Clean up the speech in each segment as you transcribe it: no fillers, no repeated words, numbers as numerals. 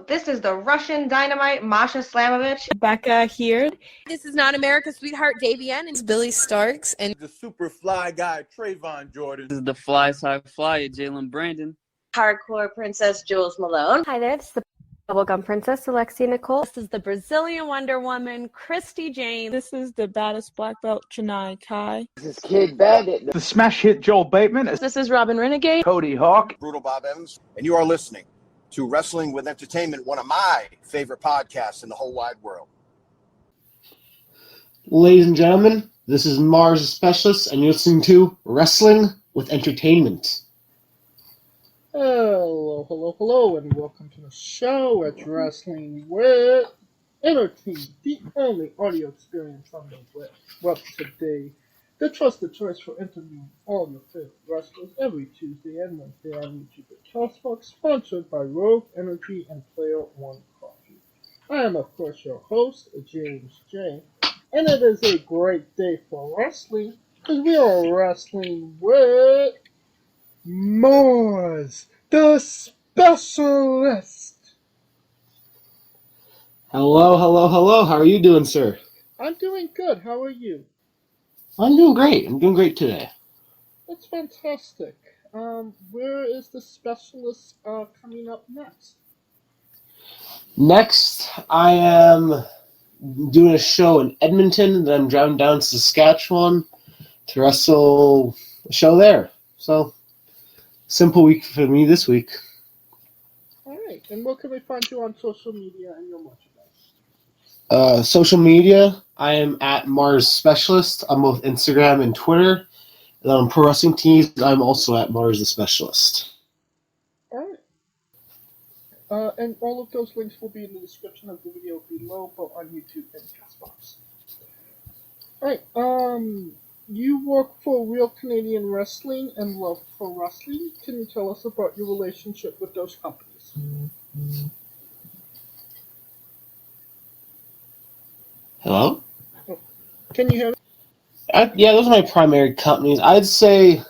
This is the Russian Dynamite, Masha Slamovich. Becca here. This is not America's Sweetheart, Davian. And It's Billy Starks. And the super fly guy, Trayvon Jordan. This is the fly side flyer, Jalen Brandon. Hardcore Princess, Jules Malone. Hi there, this is the Bubblegum Princess, Alexia Nicole. This is the Brazilian Wonder Woman, Christy Jane. This is the baddest black belt, Chennai Kai. This is Kid Bandit. The smash hit Joel Bateman. This is Robin Renegade. Cody Hawk. Brutal Bob Evans. And you are listening to Wrestling with Entertainment, one of my favorite podcasts in the whole wide world. Ladies and gentlemen, this is Marz the Specialist, and you're listening to Wrestling with Entertainment. Hello, and welcome to the show at Wrestling with Entertainment, the only audio experience on the web today. The trusted choice for interviewing all your favorite wrestlers every Tuesday and Wednesday on YouTube at Tossbox, sponsored by Rogue Energy and Player One Coffee. I am, of course, your host, James J., and it is a great day for wrestling, because we are wrestling with Marz the Specialist. Hello. How are you doing, sir? I'm doing good. How are you? I'm doing great today. That's fantastic. Where is the Specialist coming up next? Next, I am doing a show in Edmonton, then I'm driving down to Saskatchewan to wrestle a show there. So, simple week for me this week. Alright, and where can we find you on social media and your merchandise? Social media, I am at Marz Specialist on both Instagram and Twitter. And on Pro Wrestling Tees, I'm also at Marz the Specialist. Alright. And all of those links will be in the description of the video below, both on YouTube and Castbox. Alright, you work for Real Canadian Wrestling and Love Pro Wrestling. Can you tell us about your relationship with those companies? Hello? Can you hear me? Yeah, those are my primary companies. I'd say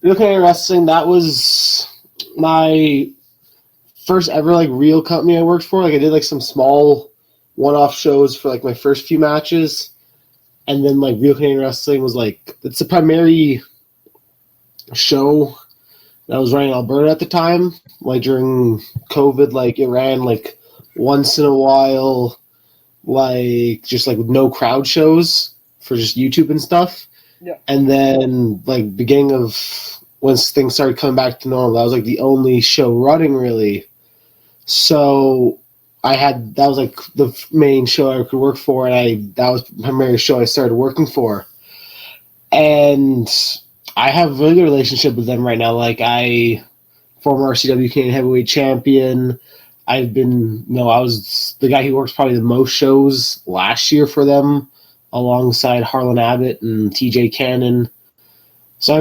Real Canadian Wrestling, that was my first ever real company I worked for. I did some small one-off shows for my first few matches. And then Real Canadian Wrestling was it's the primary show that I was running in Alberta at the time. During COVID, it ran once in a while, just with no crowd shows for just YouTube and stuff. Yeah. And then beginning of once things started coming back to normal, that was the only show running really. So that was the main show I could work for, and that was the primary show I started working for. And I have a really good relationship with them right now. Former RCW Canadian Heavyweight Champion. I was the guy who worked probably the most shows last year for them, alongside Harlan Abbott and TJ Cannon. So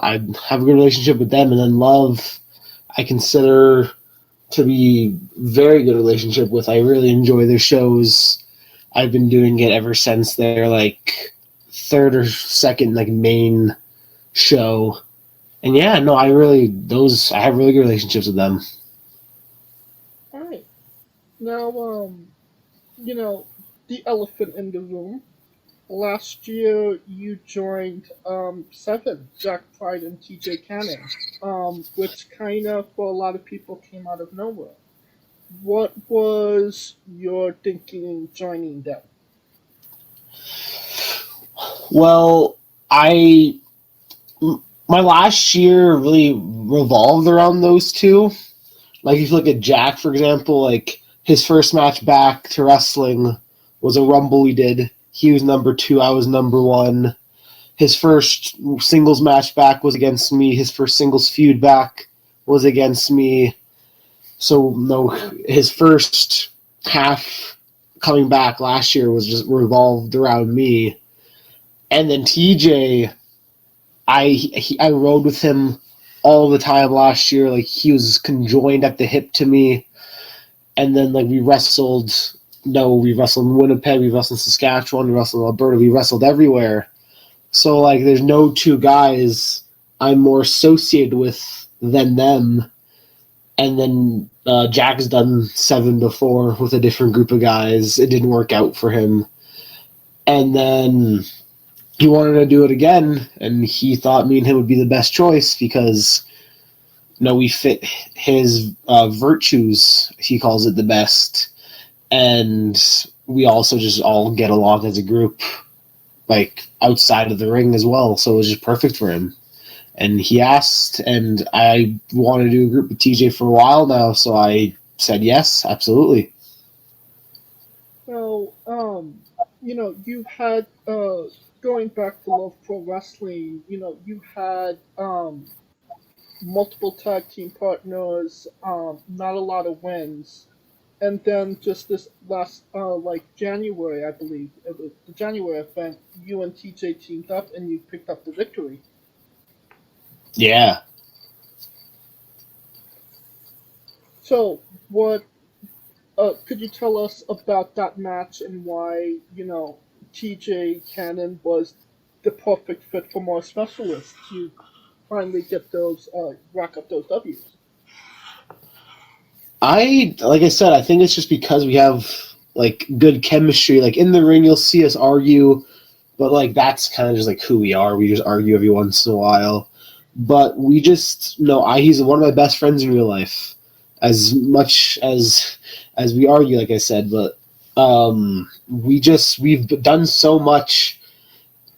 I have a good relationship with them, and then Love, I consider to be very good relationship with. I really enjoy their shows. I've been doing it ever since their third or second main show. And yeah, no, I have really good relationships with them. Alright. Now, the elephant in the room. Last year, you joined Seven, Jack Pride and TJ Cannon, which for a lot of people came out of nowhere. What was your thinking in joining them? Well, my last year really revolved around those two. If you look at Jack, for example, his first match back to wrestling was a Rumble we did. He was number 2, I was number 1. His first singles match back was against me. His first singles feud back was against me. So, no, his first half coming back last year was just revolved around me. And then TJ, I rode with him all the time last year. He was conjoined at the hip to me. And then, we wrestled. No, we wrestled in Winnipeg, we wrestled in Saskatchewan, we wrestled in Alberta, we wrestled everywhere. So, there's no two guys I'm more associated with than them. And then Jack has done 7 before with a different group of guys. It didn't work out for him. And then he wanted to do it again, and he thought me and him would be the best choice because we fit his virtues, he calls it, the best. And we also just all get along as a group, like outside of the ring as well. So it was just perfect for him. And he asked, and I wanted to do a group with TJ for a while now, so I said yes, absolutely. So, you've had, going back to Love Pro Wrestling, you had multiple tag team partners, not a lot of wins. And then just this last, January, I believe, the January event, you and TJ teamed up and you picked up the victory. Yeah. So, what could you tell us about that match and why, TJ Cannon was the perfect fit for Marz Specialist to finally get those, rack up those W's? Like I said, I think it's just because we have, good chemistry. Like, in the ring, you'll see us argue, but, that's kind of just, who we are. We just argue every once in a while. But we just, he's one of my best friends in real life. As much as we argue, like I said, but we've done so much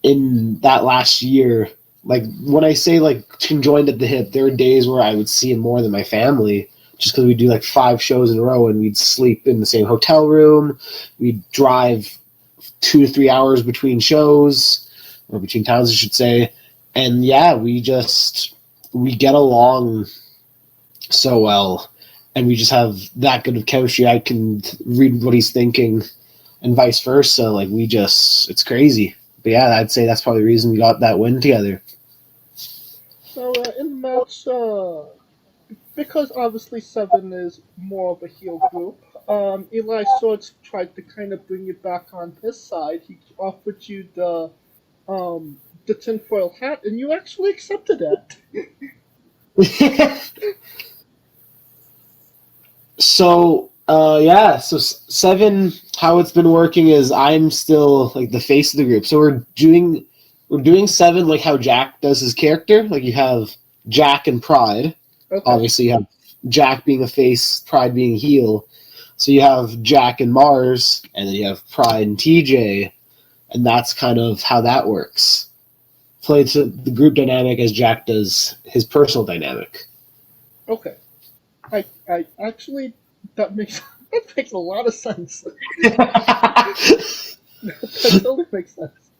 in that last year. Like, when I say, conjoined at the hip, there are days where I would see him more than my family, just because we do, 5 shows in a row, and we'd sleep in the same hotel room. We'd drive 2 to 3 hours between shows, or between towns, I should say. And, yeah, we get along so well. And we just have that good of chemistry. I can read what he's thinking and vice versa. It's crazy. But yeah, I'd say that's probably the reason we got that win together. So, in the match, because obviously 7 is more of a heel group, Eli Swords tried to kind of bring you back on his side. He offered you the tinfoil hat, and you actually accepted it. So 7, how it's been working is I'm still the face of the group. So we're doing 7 like how Jack does his character. You have Jack and Pride. Okay. Obviously, you have Jack being a face, Pride being a heel. So you have Jack and Marz, and then you have Pride and TJ, and that's kind of how that works. Play to the group dynamic as Jack does his personal dynamic. Okay. I actually, that makes a lot of sense. That totally makes sense.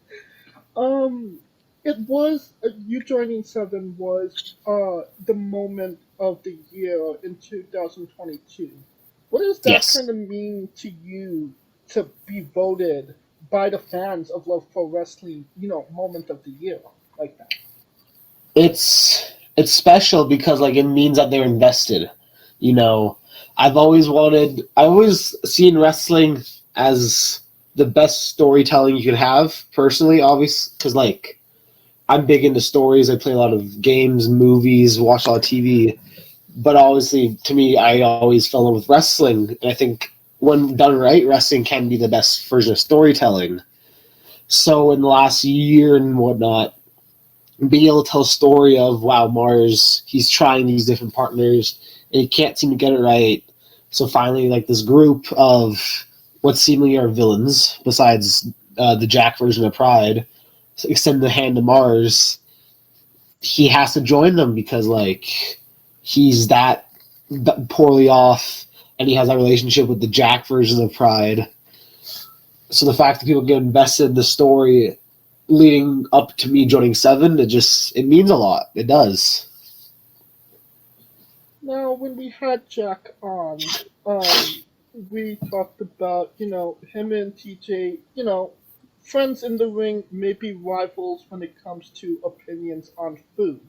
It was, you joining 7 was the moment of the year in 2022. What does that kind of mean to you to be voted by the fans of Love Pro Wrestling, moment of the year like that? It's special because it means that they're invested. I've always seen wrestling as the best storytelling you could have, personally, obviously, because I'm big into stories. I play a lot of games, movies, watch a lot of TV. But obviously, to me, I always fell in love with wrestling. And I think when done right, wrestling can be the best version of storytelling. So in the last year and whatnot, being able to tell a story of, wow, Marz, he's trying these different partners, and he can't seem to get it right. So finally, this group of what seemingly are villains, besides the Jack version of Pride, extend the hand to Marz. He has to join them because, he's that poorly off, and he has that relationship with the Jack version of Pride. So the fact that people get invested in the story leading up to me joining 7, it means a lot. It does. Now, when we had Jack on, we talked about, him and TJ, friends in the ring, maybe rivals when it comes to opinions on food.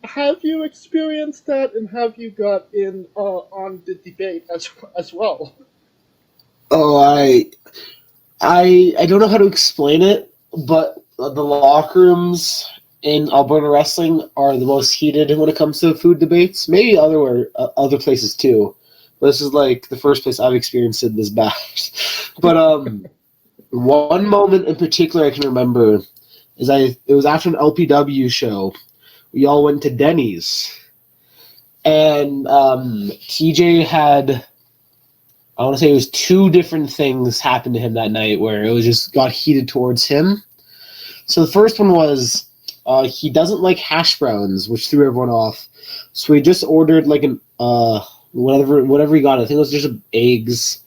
Have you experienced that, and have you got in on the debate as well? Oh, I don't know how to explain it, but the locker rooms in Alberta wrestling are the most heated when it comes to food debates. Maybe other places too. But this is like the first place I've experienced it this bad. But one moment in particular I can remember is it was after an LPW show. We all went to Denny's. And TJ had, I want to say it was 2 different things happened to him that night where it was just got heated towards him. So the first one was he doesn't like hash browns, which threw everyone off. So he just ordered like an whatever he got. I think it was just eggs,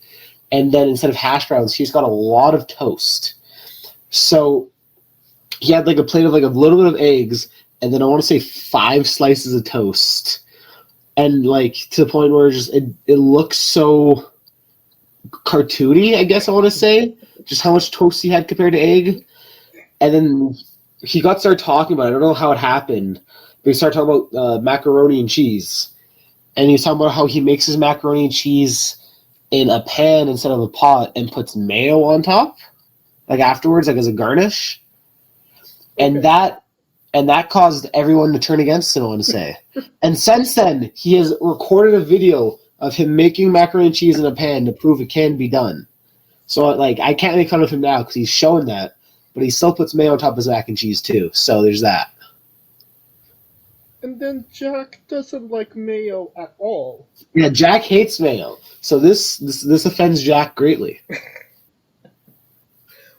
and then instead of hash browns, he's got a lot of toast. So he had like a plate of like a little bit of eggs, and then I want to say 5 slices of toast, and like to the point where it looks so cartoony, I guess I want to say, just how much toast he had compared to egg. And then he started talking about it. I don't know how it happened, but he started talking about macaroni and cheese. And he was talking about how he makes his macaroni and cheese in a pan instead of a pot and puts mayo on top, like afterwards, like as a garnish. And that caused everyone to turn against him, I want to say. And since then, he has recorded a video of him making macaroni and cheese in a pan to prove it can be done. So, like, I can't make fun of him now because he's showing that, but he still puts mayo on top of his mac and cheese too. So there's that. And then Jack doesn't like mayo at all. Yeah, Jack hates mayo. So this offends Jack greatly.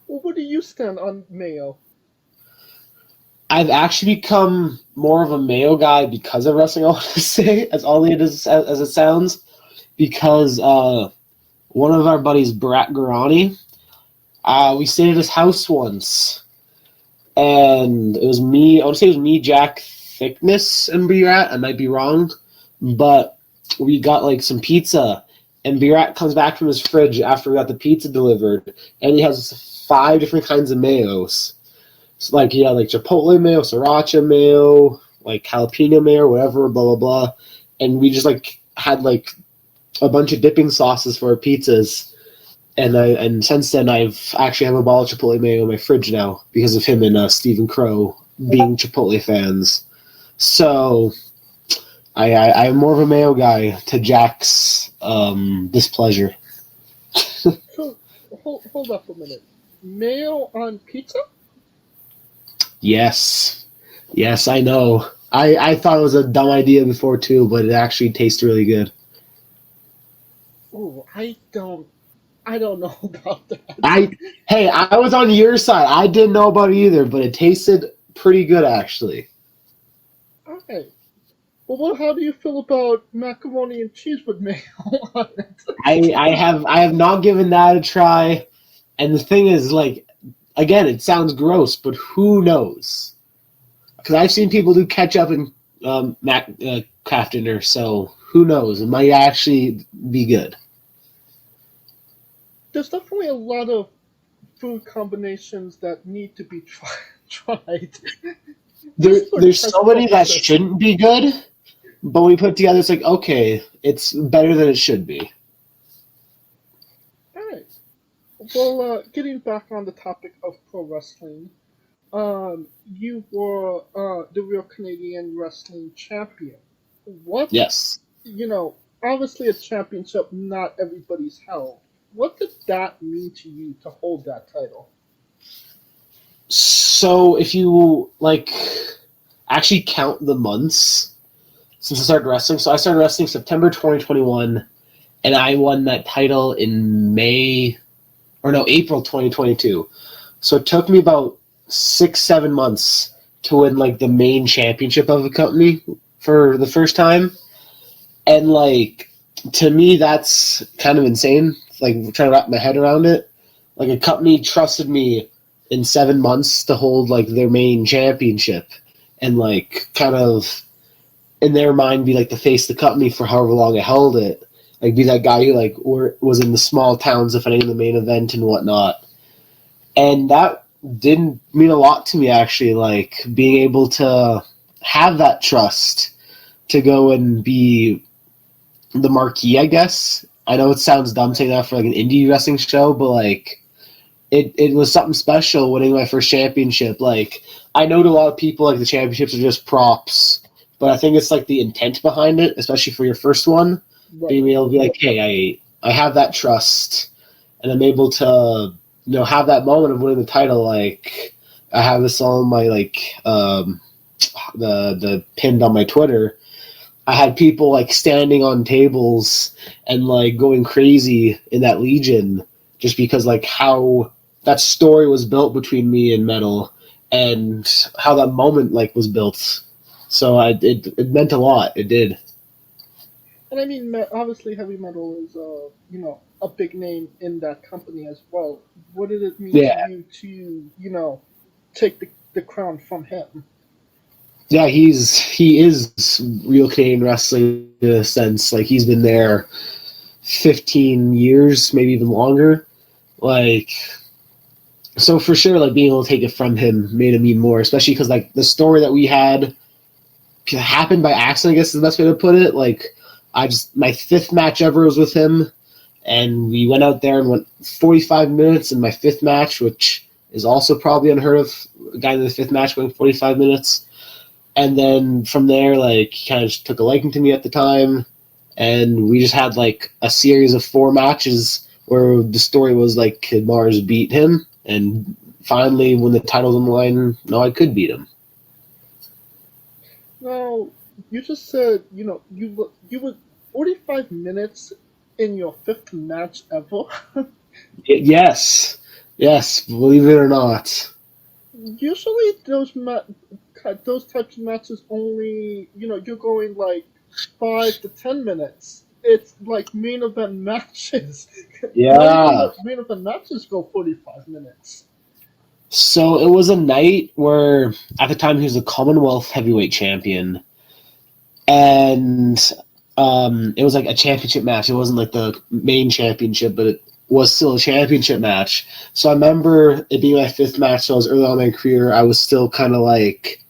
Well, where do you stand on mayo? I've actually become more of a mayo guy because of wrestling, I want to say, as oddly as it sounds, because one of our buddies, Brat Garani, we stayed at his house once, and it was me, I would say it was me, Jack, Thickness, and B-Rat. I might be wrong, but we got like some pizza, and B-Rat comes back from his fridge after we got the pizza delivered, and he has 5 different kinds of mayos. So like he had like chipotle mayo, sriracha mayo, like jalapeno mayo, whatever, blah blah blah, and we just like had like a bunch of dipping sauces for our pizzas, and since then I've actually have a bottle of chipotle mayo in my fridge now because of him and Stephen Crowe being Chipotle fans. So I'm more of a mayo guy to Jack's displeasure. So, hold up a minute. Mayo on pizza? Yes, I know. I thought it was a dumb idea before too, but it actually tastes really good. Oh, I don't know about that. I was on your side. I didn't know about it either, but it tasted pretty good actually. Okay. Well, how do you feel about macaroni and cheese with mayo on it? I have not given that a try, and the thing is, like, again, it sounds gross, but who knows? Because I've seen people do ketchup and Kraft Dinner, so who knows? It might actually be good. There's definitely a lot of food combinations that need to be tried. There's so many that shouldn't be good, but when we put it together, it's like, okay, it's better than it should be. Alright. Well, getting back on the topic of pro wrestling, you were the Real Canadian Wrestling Champion. What? Yes. You know, obviously a championship not everybody's held. What did that mean to you to hold that title? So if you, like, actually count the months since I started wrestling, so I started wrestling September 2021, and I won that title in April 2022. So it took me about 6-7 months to win, like, the main championship of the company for the first time. And, like, to me, that's kind of insane, like, trying to wrap my head around it. Like, a company trusted me in 7 months to hold, like, their main championship and, like, kind of, in their mind, be, like, the face of the company for however long I held it. Like, be that guy who, like, was in the small towns defending the main event and whatnot. And that didn't mean a lot to me, actually, like, being able to have that trust to go and be the marquee, I guess. I know it sounds dumb saying that for, like, an indie wrestling show, but, like, it was something special winning my first championship. Like, I know to a lot of people, like, the championships are just props, but I think it's, like, the intent behind it, especially for your first one, being able to be like, hey, I have that trust, and I'm able to, have that moment of winning the title. Like, I have this on my, like, the pinned on my Twitter. I had people, like, standing on tables and, like, going crazy in that Legion just because, like, how that story was built between me and Metal and how that moment, like, was built. So it meant a lot. It did. And I mean, obviously, Heavy Metal is, a big name in that company as well. What did it mean to you to, take the crown from him? Yeah, he is real Canadian wrestling in a sense. Like, he's been there 15 years, maybe even longer. Like, so for sure, like, being able to take it from him made it mean more, especially because, like, the story that we had happened by accident, I guess is the best way to put it. Like, my 5th match ever was with him, and we went out there and went 45 minutes in my 5th match, which is also probably unheard of, a guy in the 5th match going 45 minutes. And then from there, like, he kind of just took a liking to me at the time, and we just had, like, a series of 4 matches where the story was, like, could Marz beat him? And finally, when the title's on the line, no, I could beat him. Now, you just said, you were 45 minutes in your 5th match ever. Yes, believe it or not. Usually those types of matches only, you're going like 5 to 10 minutes. It's like main event matches. Yeah. Main event matches go 45 minutes. So it was a night where, at the time, he was a Commonwealth heavyweight champion, and it was like a championship match. It wasn't like the main championship, but it was still a championship match. So I remember it being my 5th match, so I was early on in my career. I was still kind of like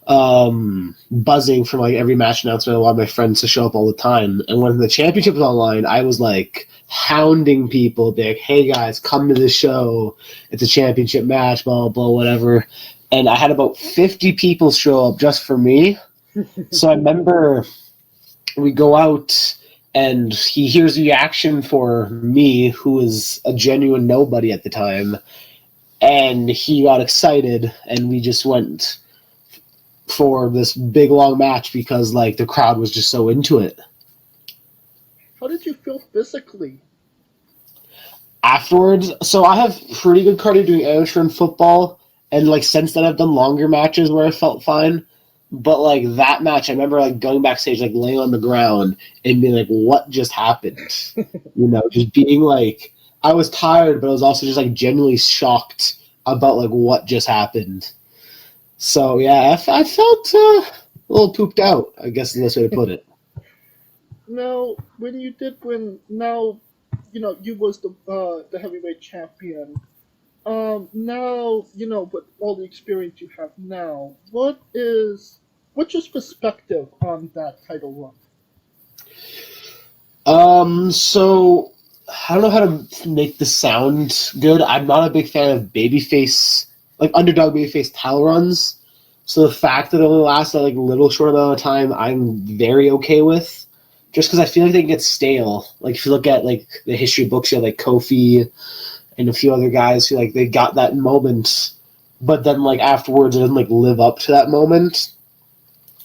buzzing from like every match announcement. I wanted my friends to show up all the time. And when the championship was online, I was like hounding people, be like, hey guys, come to this show. It's a championship match, blah, blah, blah, whatever. And I had about 50 people show up just for me. So I remember we go out and he hears the reaction for me, who was a genuine nobody at the time. And he got excited, and we just went for this big long match because like the crowd was just so into it. How did you feel physically? Afterwards, so I have pretty good cardio doing amateur and football, and like since then I've done longer matches where I felt fine. But like that match, I remember like going backstage, like laying on the ground and being like, what just happened? Just being like, I was tired, but I was also just like genuinely shocked about like what just happened. So yeah, I felt a little pooped out, I guess is the best way to put it. Now, when you did win, now, you was the heavyweight champion. Now, with all the experience you have now, what's your perspective on that title run? So I don't know how to make this sound good. I'm not a big fan of babyface, like underdog babyface title runs. So the fact that it only lasts a like little short amount of time, I'm very okay with. Just because I feel like they can get stale. Like if you look at like the history books, you have like Kofi and a few other guys who like they got that moment, but then like afterwards it doesn't like live up to that moment.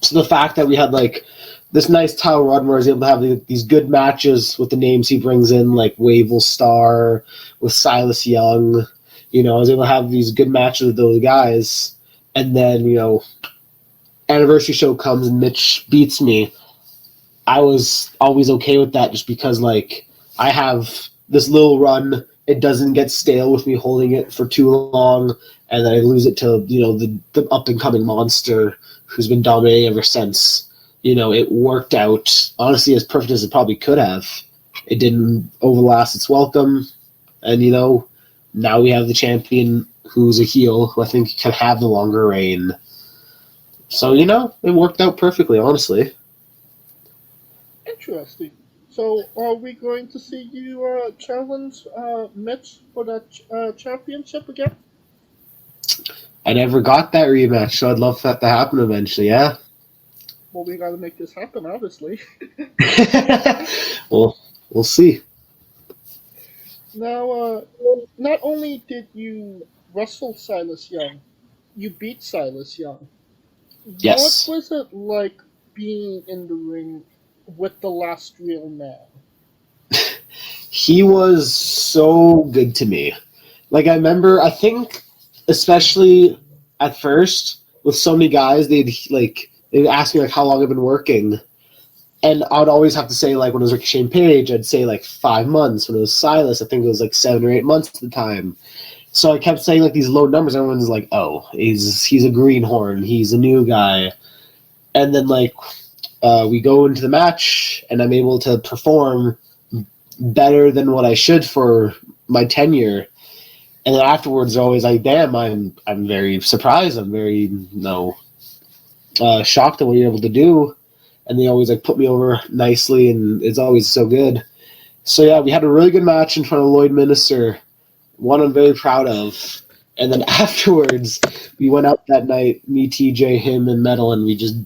So the fact that we had like this nice title run where I was able to have these good matches with the names he brings in, like Wavell Star, with Silas Young, I was able to have these good matches with those guys, and then anniversary show comes and Mitch beats me. I was always okay with that just because like I have this little run. It doesn't get stale with me holding it for too long, and then I lose it to the up and coming monster who's been dominating ever since. It worked out honestly as perfect as it probably could have. It didn't overlast its welcome, and now we have the champion who's a heel who I think can have the longer reign. So it worked out perfectly, honestly. Interesting. So, are we going to see you challenge Mitch for that championship again? I never got that rematch, so I'd love for that to happen eventually, yeah. Well, we gotta make this happen, obviously. Well, we'll see. Now, not only did you wrestle Silas Young, you beat Silas Young. Yes. What was it like being in the ring with the last real man? He was so good to me. Like, I remember, I think, especially at first, with so many guys, they'd ask me, like, how long I've been working. And I'd always have to say, like, when it was Ricochet and Page, I'd say, like, 5 months. When it was Silas, I think it was, like, 7 or 8 months at the time. So I kept saying, like, these low numbers. Everyone's like, oh, he's a greenhorn. He's a new guy. And then, like, we go into the match, and I'm able to perform better than what I should for my tenure. And then afterwards, they're always like, damn, I'm very surprised. I'm very, shocked at what you're able to do. And they always, like, put me over nicely, and it's always so good. So, yeah, we had a really good match in front of Lloyd Minister, one I'm very proud of. And then afterwards, we went out that night, me, TJ, him, and Metal, and we just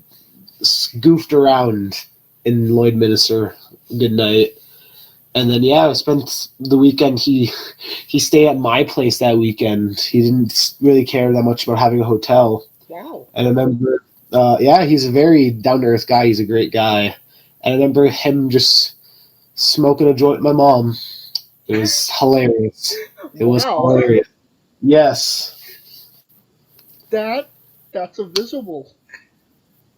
goofed around in Lloyd Minister. Good night. And then, yeah, I spent the weekend. He stayed at my place that weekend. He didn't really care that much about having a hotel. Wow. And I remember, he's a very down-to-earth guy. He's a great guy. And I remember him just smoking a joint with my mom. It was hilarious. It was hilarious. Yes. That's a visual.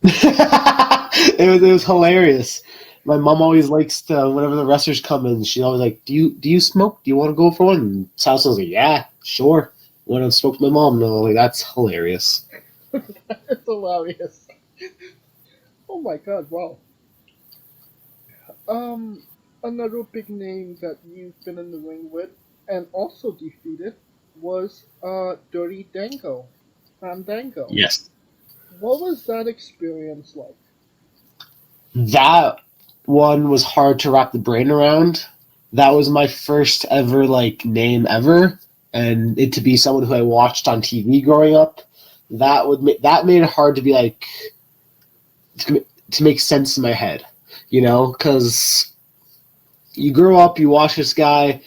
It was hilarious. My mom always likes to, whenever the wrestlers come in, she's always like, do you smoke? Do you want to go for one? And Silas was like, yeah, sure. When I spoke to my mom, no, like, that's hilarious. That's hilarious. Oh my god, wow. Another big name that you've been in the ring with and also defeated was Dirty Dango. Dango. Yes. What was that experience like? That one was hard to wrap the brain around. That was my first ever, like, name ever, and it to be someone who I watched on TV growing up, that made it hard to be, like, to make sense in my head, because you grow up, you watch this guy,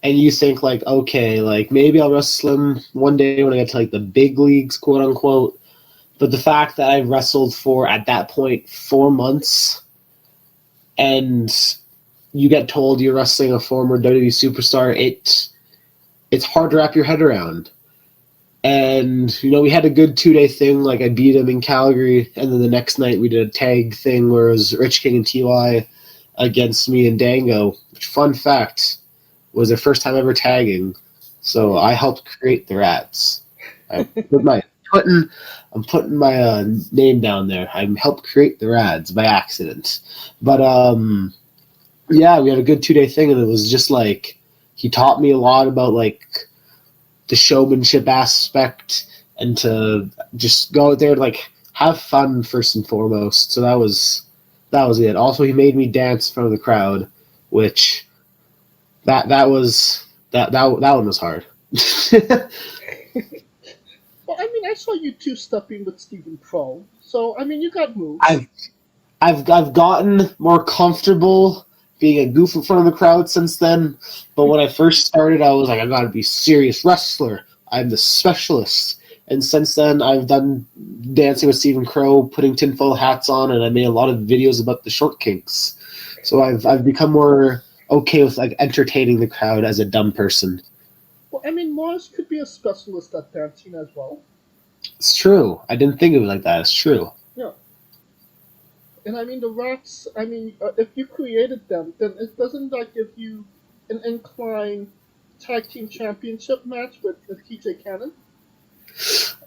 and you think, like, okay, like, maybe I'll wrestle him one day when I get to, like, the big leagues, quote unquote. But the fact that I wrestled for, at that point, 4 months, and you get told you're wrestling a former WWE superstar, it's hard to wrap your head around. And, we had a good 2-day thing. Like, I beat him in Calgary, and then the next night we did a tag thing where it was Rich King and T.Y. against me and Dango, which, fun fact, was their first time ever tagging. So I helped create the Rats. I'm putting my name down there. I helped create the Rads by accident. But, yeah, we had a good 2-day thing, and it was just, like, he taught me a lot about, like, the showmanship aspect and to just go out there and, like, have fun first and foremost. So that was it. Also, he made me dance in front of the crowd, which that one was hard. Well, I mean, I saw you two-stepping with Stephen Crowe, so, I mean, you got moves. I've gotten more comfortable being a goof in front of the crowd since then, but when I first started, I was like, I gotta be a serious wrestler. I'm the specialist. And since then, I've done dancing with Stephen Crowe, putting tinfoil hats on, and I made a lot of videos about the short kinks. So I've become more okay with, like, entertaining the crowd as a dumb person. Well, I mean, Marz could be a specialist at dancing as well. It's true. I didn't think of it like that. It's true. Yeah. And I mean, the Rats, I mean, if you created them, then doesn't that give you an incline tag team championship match with TJ Cannon?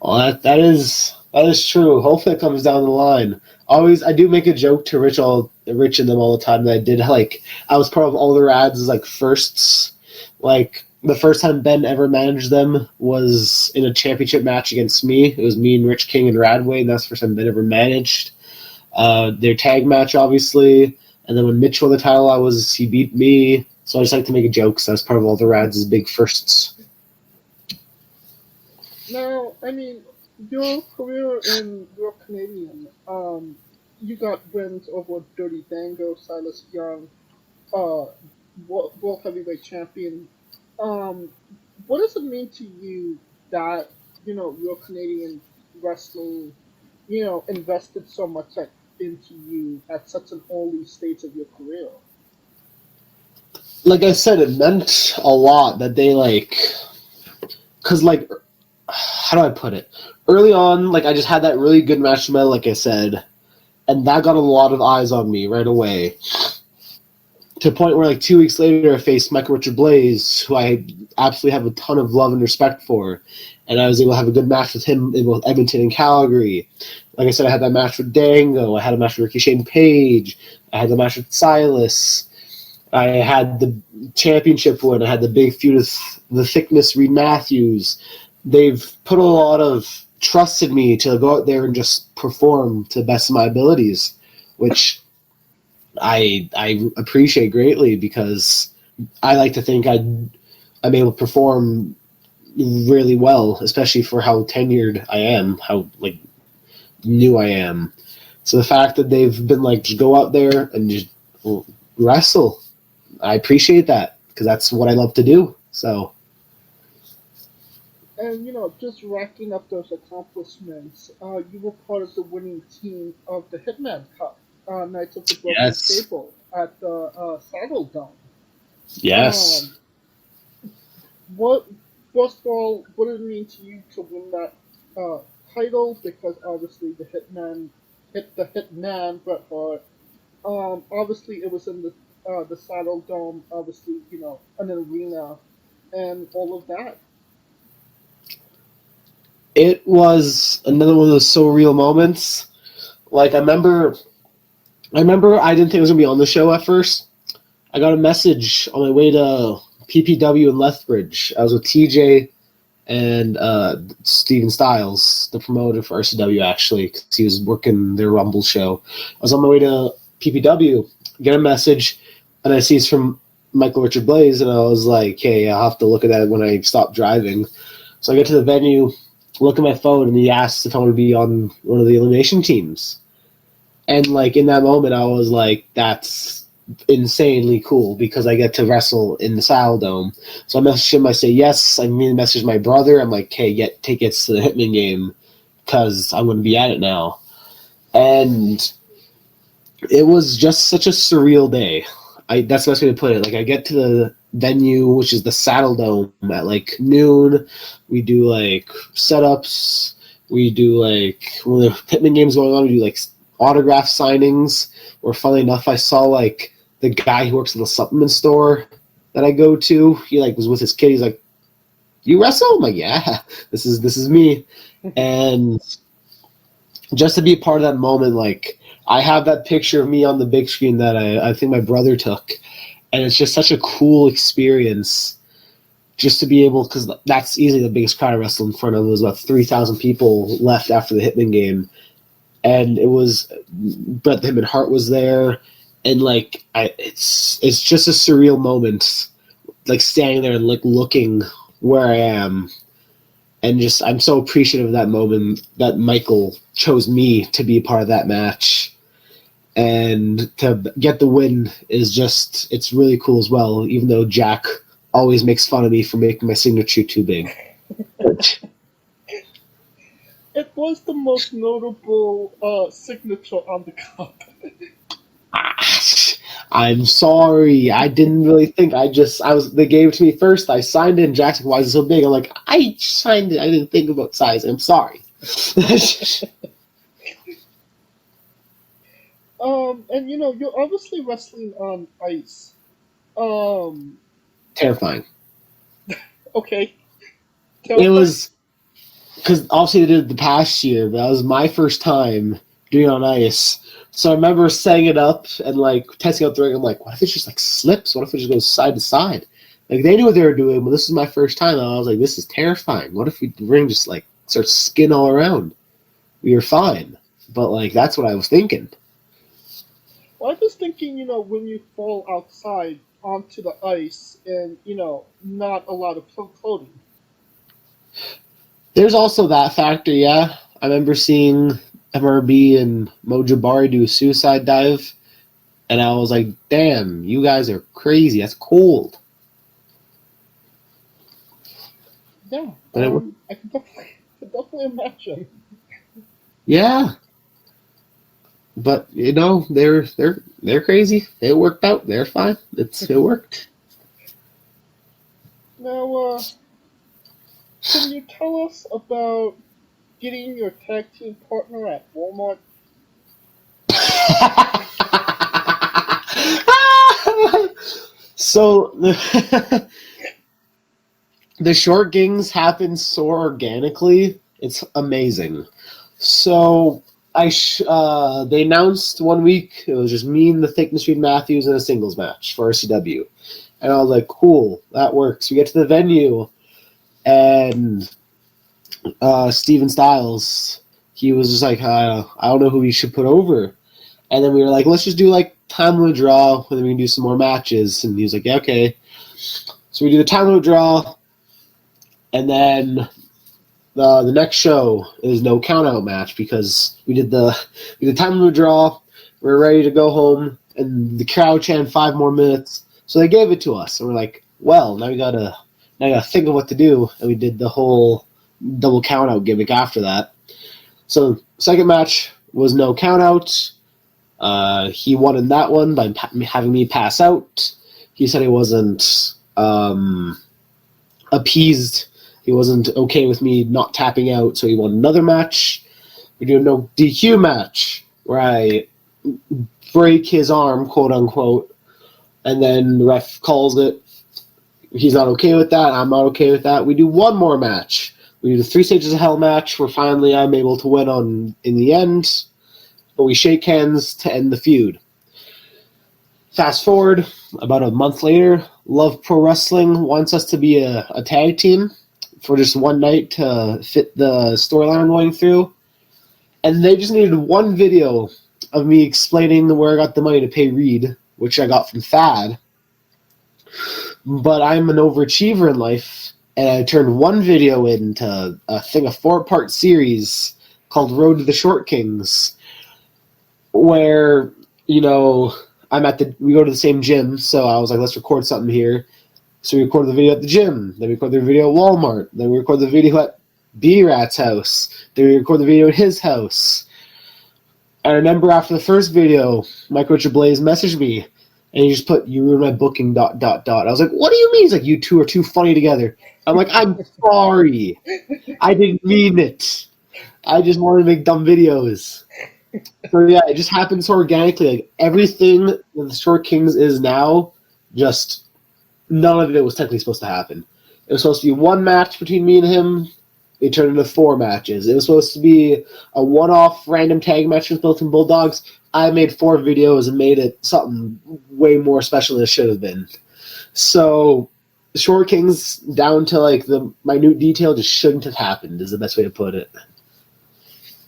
Well, that is true. Hopefully it comes down the line. I do make a joke to Rich and them all the time that I did, like, I was part of all the Rads, like, firsts. Like, the first time Ben ever managed them was in a championship match against me. It was me and Rich King and Radway, and that's the first time Ben ever managed. Their tag match, obviously. And then when Mitch won the title, he beat me. So I just like to make a joke, because I was part of all the Rads' big firsts. Now, I mean, your career in Real Canadian, you got wins over Dirty Dango, Silas Young, uh, world heavyweight champion. Um, what does it mean to you that Real Canadian wrestling, invested so much into you at such an early stage of your career? Like I said, it meant a lot that they because how do I put it? Early on, I just had that really good match with like I said, and that got a lot of eyes on me right away. To the point where 2 weeks later, I faced Michael Richard Blaze, who I absolutely have a ton of love and respect for, and I was able to have a good match with him in both Edmonton and Calgary. Like I said, I had that match with Dango, I had a match with Ricky Shane Page, I had the match with Silas, I had the championship win, I had the big feud with the Thickness Reid Matthews. They've put a lot of trust in me to go out there and just perform to the best of my abilities, which I appreciate greatly, because I like to think I'm able to perform really well, especially for how tenured I am, how new I am. So the fact that they've been just go out there and just wrestle, I appreciate that, because that's what I love to do. So. And just racking up those accomplishments, you were part of the winning team of the Hitman Cup, Knights of the Broken Table at the Saddle Dome. Yes. First of all, what did it mean to you to win that title? Because obviously the Hitman hit the Hitman, but obviously it was in the Saddle Dome, obviously an arena, and all of that. It was another one of those surreal moments. I remember I didn't think I was going to be on the show at first. I got a message on my way to PPW in Lethbridge. I was with TJ and Steven Styles, the promoter for RCW, actually, because he was working their Rumble show. I was on my way to PPW, get a message, and I see it's from Michael Richard Blaze, and I was like, hey, I'll have to look at that when I stop driving. So I get to the venue, look at my phone, and he asks if I want to be on one of the elimination teams. And in that moment, I was like, that's insanely cool, because I get to wrestle in the Saddle Dome. So I message him, I say yes. I immediately message my brother. I'm like, hey, get tickets to the Hitman game, because I'm going to be at it now. And it was just such a surreal day. That's the best way to put it. I get to the venue, which is the Saddle Dome, at noon. We do setups. We do when the Hitman game's going on, we do autograph signings. Or funnily enough, I saw the guy who works at the supplement store that I go to. He was with his kid. He's like, "You wrestle?" I'm like, "Yeah, this is me." And just to be a part of that moment, I have that picture of me on the big screen that I think my brother took, and it's just such a cool experience just to be able, because that's easily the biggest crowd I wrestled in front of. It was about 3,000 people left after the Hitman game, and it was Bret the Hitman Hart was there, and it's just a surreal moment, standing there and looking where I am. And just, I'm so appreciative of that moment that Michael chose me to be a part of that match. And to get the win is just, it's really cool as well, even though Jack always makes fun of me for making my signature too big. It was the most notable signature on the cup. I'm sorry. I didn't really think. They gave it to me first. I signed it, and Jack's like, why is it so big? I'm like, I signed it. I didn't think about size. I'm sorry. And you're obviously wrestling on ice. Terrifying. Okay. It was, because obviously they did it the past year, but that was my first time doing it on ice. So I remember setting it up and testing out the ring. I'm like, what if it just slips? What if it just goes side to side? They knew what they were doing, but this is my first time. And I was like, this is terrifying. What if the ring just starts skin all around? We were fine, but that's what I was thinking. Well, I was thinking, when you fall outside onto the ice and not a lot of clothing. There's also that factor, yeah. I remember seeing MRB and Mojabari do a suicide dive, and I was like, damn, you guys are crazy. That's cold. Yeah, But I can definitely imagine. Yeah. But, you know, they're crazy. It worked out. They're fine. It worked. Now, can you tell us about getting your tag team partner at Walmart? So the short gings happen so organically. It's amazing. So they announced one week it was just me and the Thickness Reid Matthews in a singles match for RCW, and I was like, cool, that works. We get to the venue, and Steven Styles, he was just like, I don't know who we should put over, and then we were like, let's just do like time limit draw, and then we can do some more matches. And he was like, yeah, okay. So we do the time limit draw, and then the next show is no countout match because we did the time limit draw. We're ready to go home, and the crowd chanted 5 more minutes, so they gave it to us. And we're like, well, now we gotta think of what to do, and we did the whole double countout gimmick after that. So second match was no countout. He won in that one by having me pass out. He said he wasn't appeased. He wasn't okay with me not tapping out, so he won another match. We do a no DQ match where I break his arm, quote unquote, and then the ref calls it. He's not okay with that. I'm not okay with that. We do one more match. We do the 3 Stages of Hell match where finally I'm able to win in the end. But we shake hands to end the feud. Fast forward, about a month later, Love Pro Wrestling wants us to be a tag team for just one night to fit the storyline I'm going through. And they just needed one video of me explaining where I got the money to pay Reid, which I got from Thad. But I'm an overachiever in life, and I turned one video into a 4-part series called Road to the Short Kings, where, you know, we go to the same gym, so I was like, let's record something here. So we record the video at the gym, then we record the video at Walmart, then we record the video at B-Rat's house, then we record the video at his house. I remember after the first video, Mike Richard Blaze messaged me, and he just put, "You ruined my booking, ... I was like, what do you mean? He's like, you two are too funny together. I'm like, I'm sorry. I didn't mean it. I just wanted to make dumb videos. So yeah, it just happened so organically. Like everything that the Short Kings is now, just none of it was technically supposed to happen. It was supposed to be one match between me and him. It turned into 4 matches. It was supposed to be a one-off random tag match with Built-in Bulldogs. I made 4 videos and made it something way more special than it should have been. So the Short Kings, down to like the minute detail, just shouldn't have happened, is the best way to put it.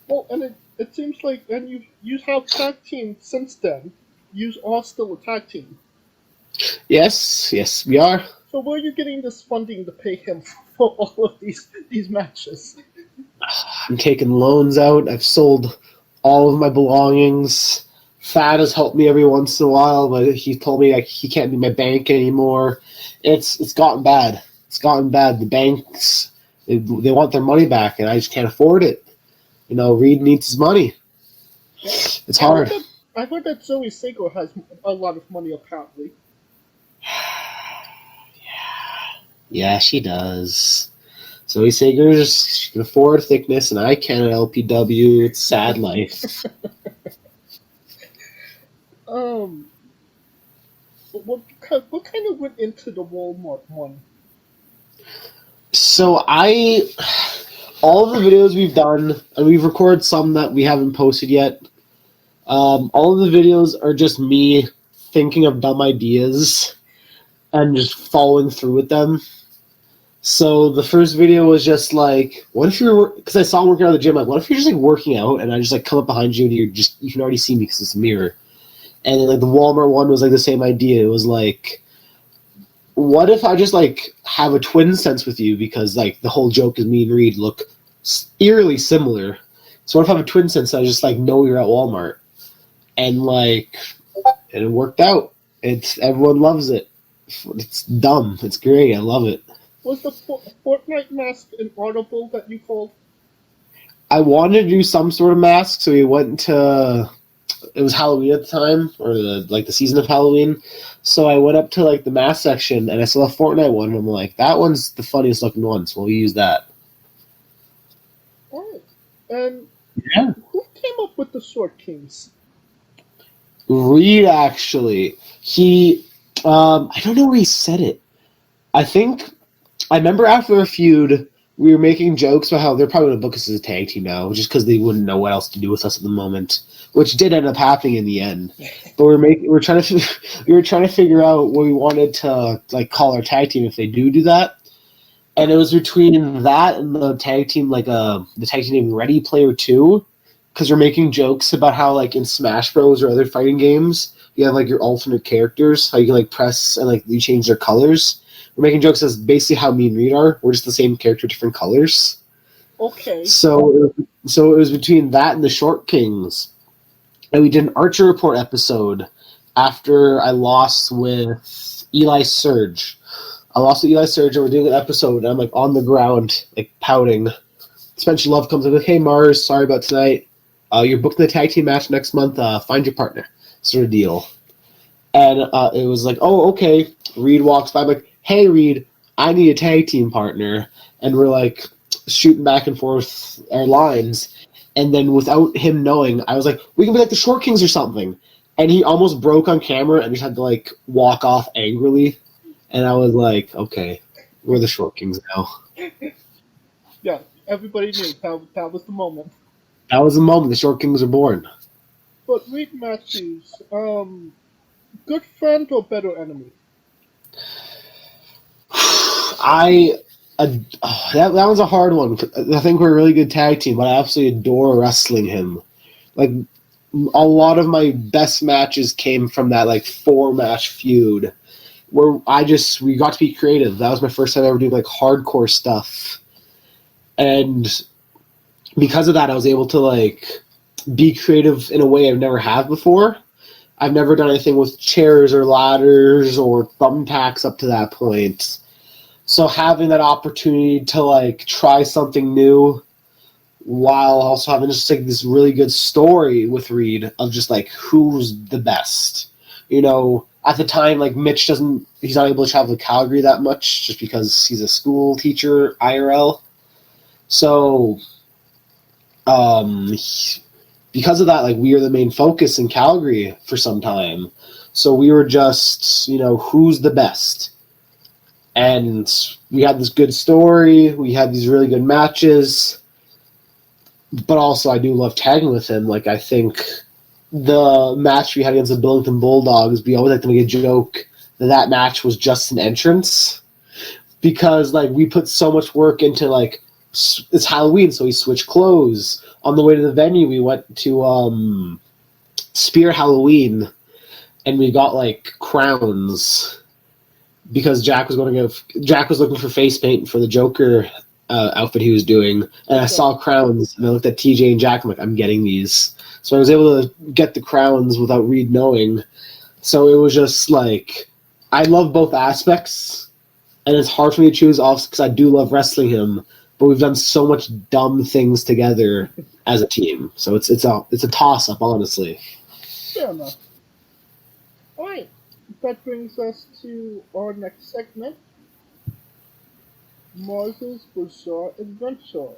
Well, and it seems like, and you have tag team since then. You are still a tag team. Yes, we are. So where are you getting this funding to pay him for all of these matches? I'm taking loans out. I've sold all of my belongings. Thad has helped me every once in a while, but he told me he can't be my bank anymore. It's gotten bad. It's gotten bad. The banks, they want their money back, and I just can't afford it. You know, Reid needs his money. It's hard. I heard that Zoe Sago has a lot of money, apparently. Yeah, she does. Zoe Sager's can afford Thickness, and I can't at LPW. It's a sad life. What kind of went into the Walmart one? So all of the videos we've done, and we've recorded some that we haven't posted yet, all of the videos are just me thinking of dumb ideas and just following through with them. So the first video was just like, what if because I saw him working out at the gym, like, what if you're just like working out and I just like come up behind you and you can already see me because it's a mirror. And then like the Walmart one was like the same idea. It was like, what if I just like have a twin sense with you, because like the whole joke is me and Reid look eerily similar. So what if I have a twin sense? I just like know you're at Walmart, and like, and it worked out. Everyone loves it. It's dumb. It's great. I love it. Was the Fortnite mask an audible that you called? I wanted to do some sort of mask, so we went to. It was Halloween at the time, or the season of Halloween. So I went up to like the mask section, and I saw the Fortnite one, and I'm like, that one's the funniest looking one, so we'll use that. Alright. And Yeah. who came up with the Sword Kings? Reid, actually. He, I don't know where he said it. I remember after a feud, we were making jokes about how they're probably going to book us as a tag team now, just because they wouldn't know what else to do with us at the moment, which did end up happening in the end. But we were trying to figure out what we wanted to like call our tag team if they do that. And it was between that and the tag team, the tag team named Ready Player 2, because we're making jokes about how, like, in Smash Bros. Or other fighting games, you have, like, your alternate characters, how you can, like, press and, like, you change their colors. We're making jokes as basically how me and Reid are. We're just the same character, different colors. Okay. So it was between that and the Short Kings. And we did an Archer Report episode after I lost with Eli Surge. I lost to Eli Surge, and we're doing an episode, and I'm, like, on the ground, like, pouting. Spencer Love comes in, like, hey, Marz, sorry about tonight. You're booking the tag team match next month. Find your partner, sort of deal. And it was like, oh, okay. Reid walks by, I'm like, hey, Reid, I need a tag team partner. And we're, like, shooting back and forth our lines. And then without him knowing, I was like, we can be like the Short Kings or something. And he almost broke on camera and just had to, like, walk off angrily. And I was like, okay, we're the Short Kings now. Yeah, everybody knew that was the moment. That was the moment the Short Kings were born. But Reid Matthews, good friend or better enemy? That was a hard one. I think we're a really good tag team, but I absolutely adore wrestling him. Like, a lot of my best matches came from that, like, 4-match feud. Where we got to be creative. That was my first time ever doing like hardcore stuff. And because of that, I was able to like be creative in a way I've never have before. I've never done anything with chairs or ladders or thumbtacks up to that point. So having that opportunity to like try something new while also having just like this really good story with Reid of just like who's the best. You know, at the time, like, he's not able to travel to Calgary that much just because he's a school teacher, IRL. So, because of that, like, we were the main focus in Calgary for some time. So we were just, who's the best? And we had this good story. We had these really good matches. But also, I do love tagging with him. Like, I think the match we had against the Billington Bulldogs, we always like to make a joke that match was just an entrance because like we put so much work into like it's Halloween, so we switched clothes. On the way to the venue, we went to Spear Halloween, and we got like crowns because Jack was looking for face paint for the Joker outfit he was doing, and I saw crowns, and I looked at TJ and Jack. I'm like, I'm getting these. So I was able to get the crowns without Reid knowing. So it was just like, I love both aspects, and it's hard for me to choose off because I do love wrestling him, but we've done so much dumb things together as a team. So it's a toss-up, honestly. Fair enough. Alright, that brings us to our next segment, Marz's Bizarre Adventure.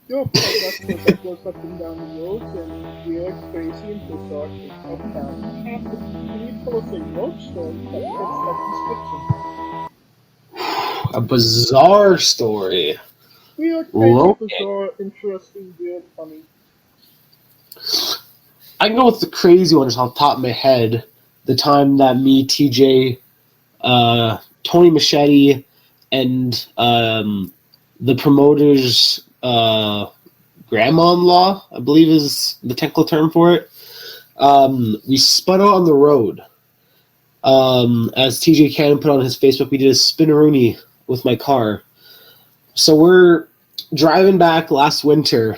Your podcast that goes up and down the roads and weird, crazy, and bizarre things have found and happened. Can you tell us a road story that fits that description? A bizarre story. Weird, crazy, bizarre, interesting, weird, funny. I can go with the crazy one just off the top of my head. The time that me, TJ, Tony Machete, and the promoter's grandma-in-law, I believe is the technical term for it. We spun out on the road. As TJ Cannon put on his Facebook, we did a spin-a-roony with my car. So we're driving back last winter,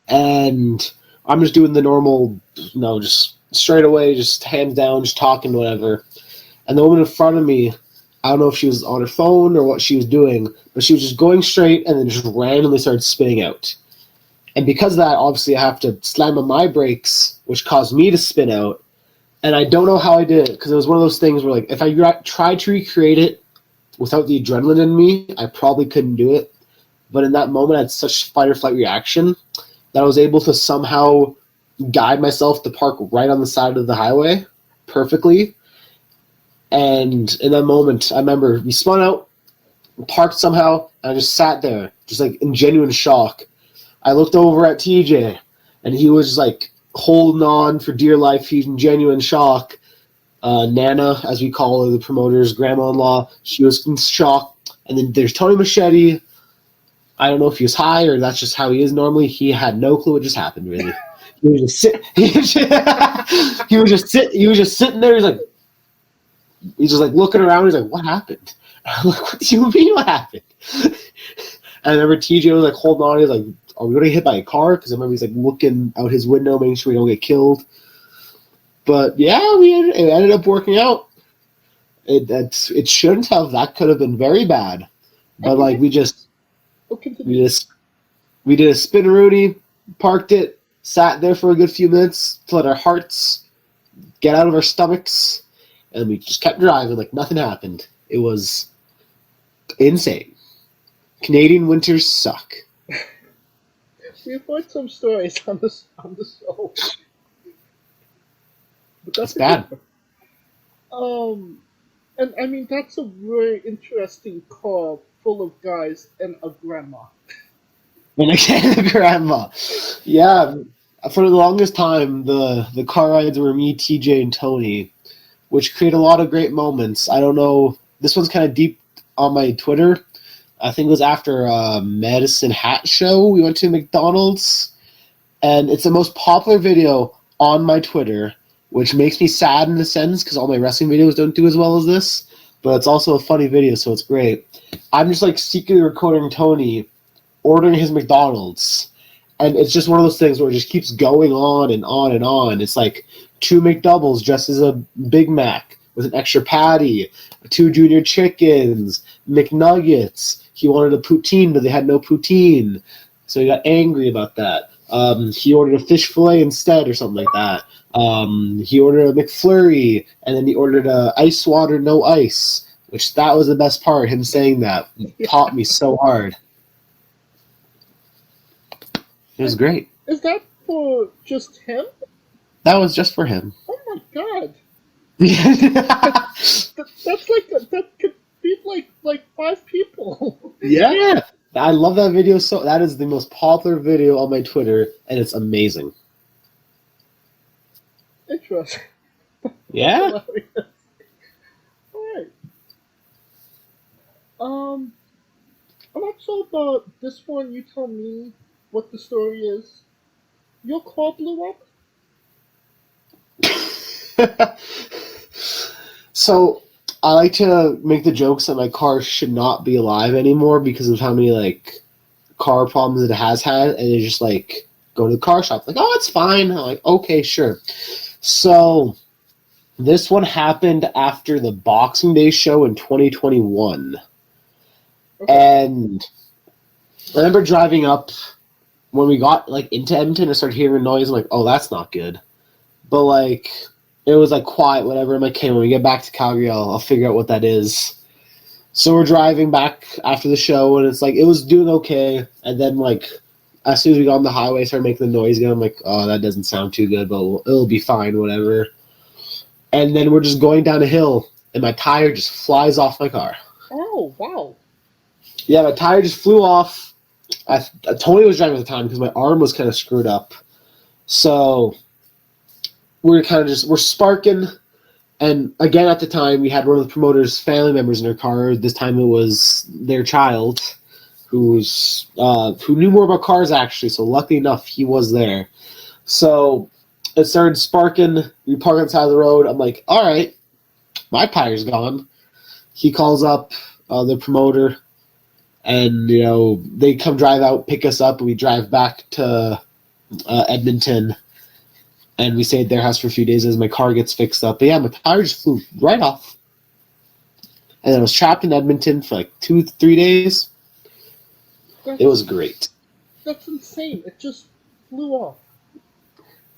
and I'm just doing the normal, just straight away, just hands down, just talking, whatever. And the woman in front of me, I don't know if she was on her phone or what she was doing, but she was just going straight and then just randomly started spinning out. And because of that, obviously, I have to slam on my brakes, which caused me to spin out. And I don't know how I did it, because it was one of those things where, like, if I tried to recreate it without the adrenaline in me, I probably couldn't do it. But in that moment, I had such fight or flight reaction that I was able to somehow guide myself to park right on the side of the highway perfectly. And in that moment, I remember we spun out, parked somehow, and I just sat there, just like in genuine shock. I looked over at TJ, and he was just like holding on for dear life. He's in genuine shock. Nana, as we call her, the promoter's grandma-in-law, she was in shock. And then there's Tony Machete. I don't know if he was high or that's just how he is normally. He had no clue what just happened, really. He was just sitting there. He's just like looking around. He's like, "What happened?" I'm like, "What do you mean? What happened?" And I remember TJ was like holding on. He's like, "Are we gonna get hit by a car?" Because I remember he's like looking out his window, making sure we don't get killed. But yeah, it ended up working out. It shouldn't have. That could have been very bad. But like we did a spin-a-roony, parked it, sat there for a good few minutes to let our hearts get out of our stomachs, and we just kept driving like nothing happened. It was insane. Canadian winters suck. We've heard some stories on the show. But that's bad. And I mean, that's a very interesting car full of guys and a grandma. And again, the grandma. Yeah, for the longest time, the car rides were me, TJ, and Tony, which create a lot of great moments. I don't know. This one's kind of deep on my Twitter. I think it was after a Medicine Hat show. We went to McDonald's, and it's the most popular video on my Twitter, which makes me sad in a sense because all my wrestling videos don't do as well as this. But it's also a funny video, so it's great. I'm just like secretly recording Tony ordering his McDonald's, and it's just one of those things where it just keeps going on and on and on. It's like 2 McDoubles dressed as a Big Mac with an extra patty, 2 junior chickens, McNuggets. He wanted a poutine, but they had no poutine, so he got angry about that. He ordered a fish fillet instead or something like that. He ordered a McFlurry, and then he ordered a ice water, no ice, which that was the best part, him saying that. It taught me so hard. It was great. Is that for just him? That was just for him. Oh my god. Yeah. That's like, that could feed like 5 people. Yeah. I love that video. So that is the most popular video on my Twitter, and it's amazing. Interesting. Yeah. Alright. I'm not sure about this one. You tell me what the story is. Your car blew up? So I like to make the jokes that my car should not be alive anymore because of how many like car problems it has had, and it's just like go to the car shop like, oh, it's fine. I'm like, okay, sure. So this one happened after the Boxing Day show in 2021. Okay. And I remember driving up when we got like into Edmonton and started hearing noise. I'm like, oh, that's not good. But like it was like quiet, whatever. I'm like, okay, when we get back to Calgary, I'll figure out what that is. So we're driving back after the show, and it's like it was doing okay. And then like as soon as we got on the highway, I started making the noise again. I'm like, oh, that doesn't sound too good, but it'll be fine, whatever. And then we're just going down a hill, and my tire just flies off my car. Oh, wow. Yeah, my tire just flew off. Tony was driving at the time because my arm was kind of screwed up. So we're sparking. And again, at the time, we had one of the promoter's family members in her car. This time it was their child who knew more about cars, actually. So luckily enough, he was there. So it started sparking. We park on the side of the road. I'm like, all right, my tire's gone. He calls up the promoter. And, they come drive out, pick us up, and we drive back to Edmonton, and we stayed at their house for a few days as my car gets fixed up. But yeah, my tire just flew right off. And I was trapped in Edmonton for like 2-3 days. It was great. That's insane. It just flew off.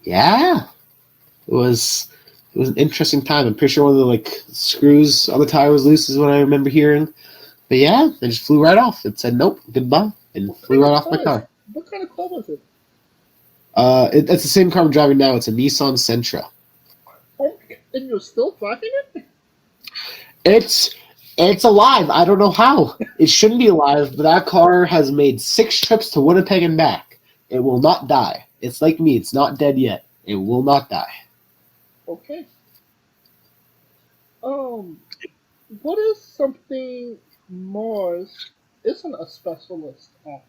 Yeah. It was an interesting time. I'm pretty sure one of the screws on the tire was loose is what I remember hearing. But yeah, it just flew right off. It said nope, goodbye, and flew right off my car. What kind of car was it? It's the same car I'm driving now. It's a Nissan Sentra. Oh, and you're still driving it? It's alive. I don't know how. It shouldn't be alive, but that car has made 6 trips to Winnipeg and back. It will not die. It's like me. It's not dead yet. It will not die. Okay. What is something Marz isn't a specialist at?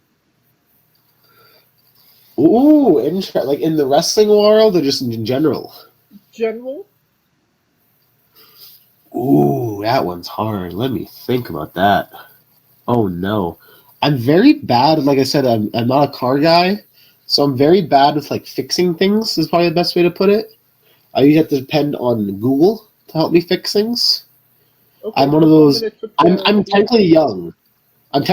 Ooh, like in the wrestling world or just in general? General? Ooh, that one's hard. Let me think about that. Oh no. I'm very bad, like I said, I'm not a car guy, so I'm very bad with fixing things is probably the best way to put it. I usually have to depend on Google to help me fix things. Okay, I'm one of those. I'm technically young. But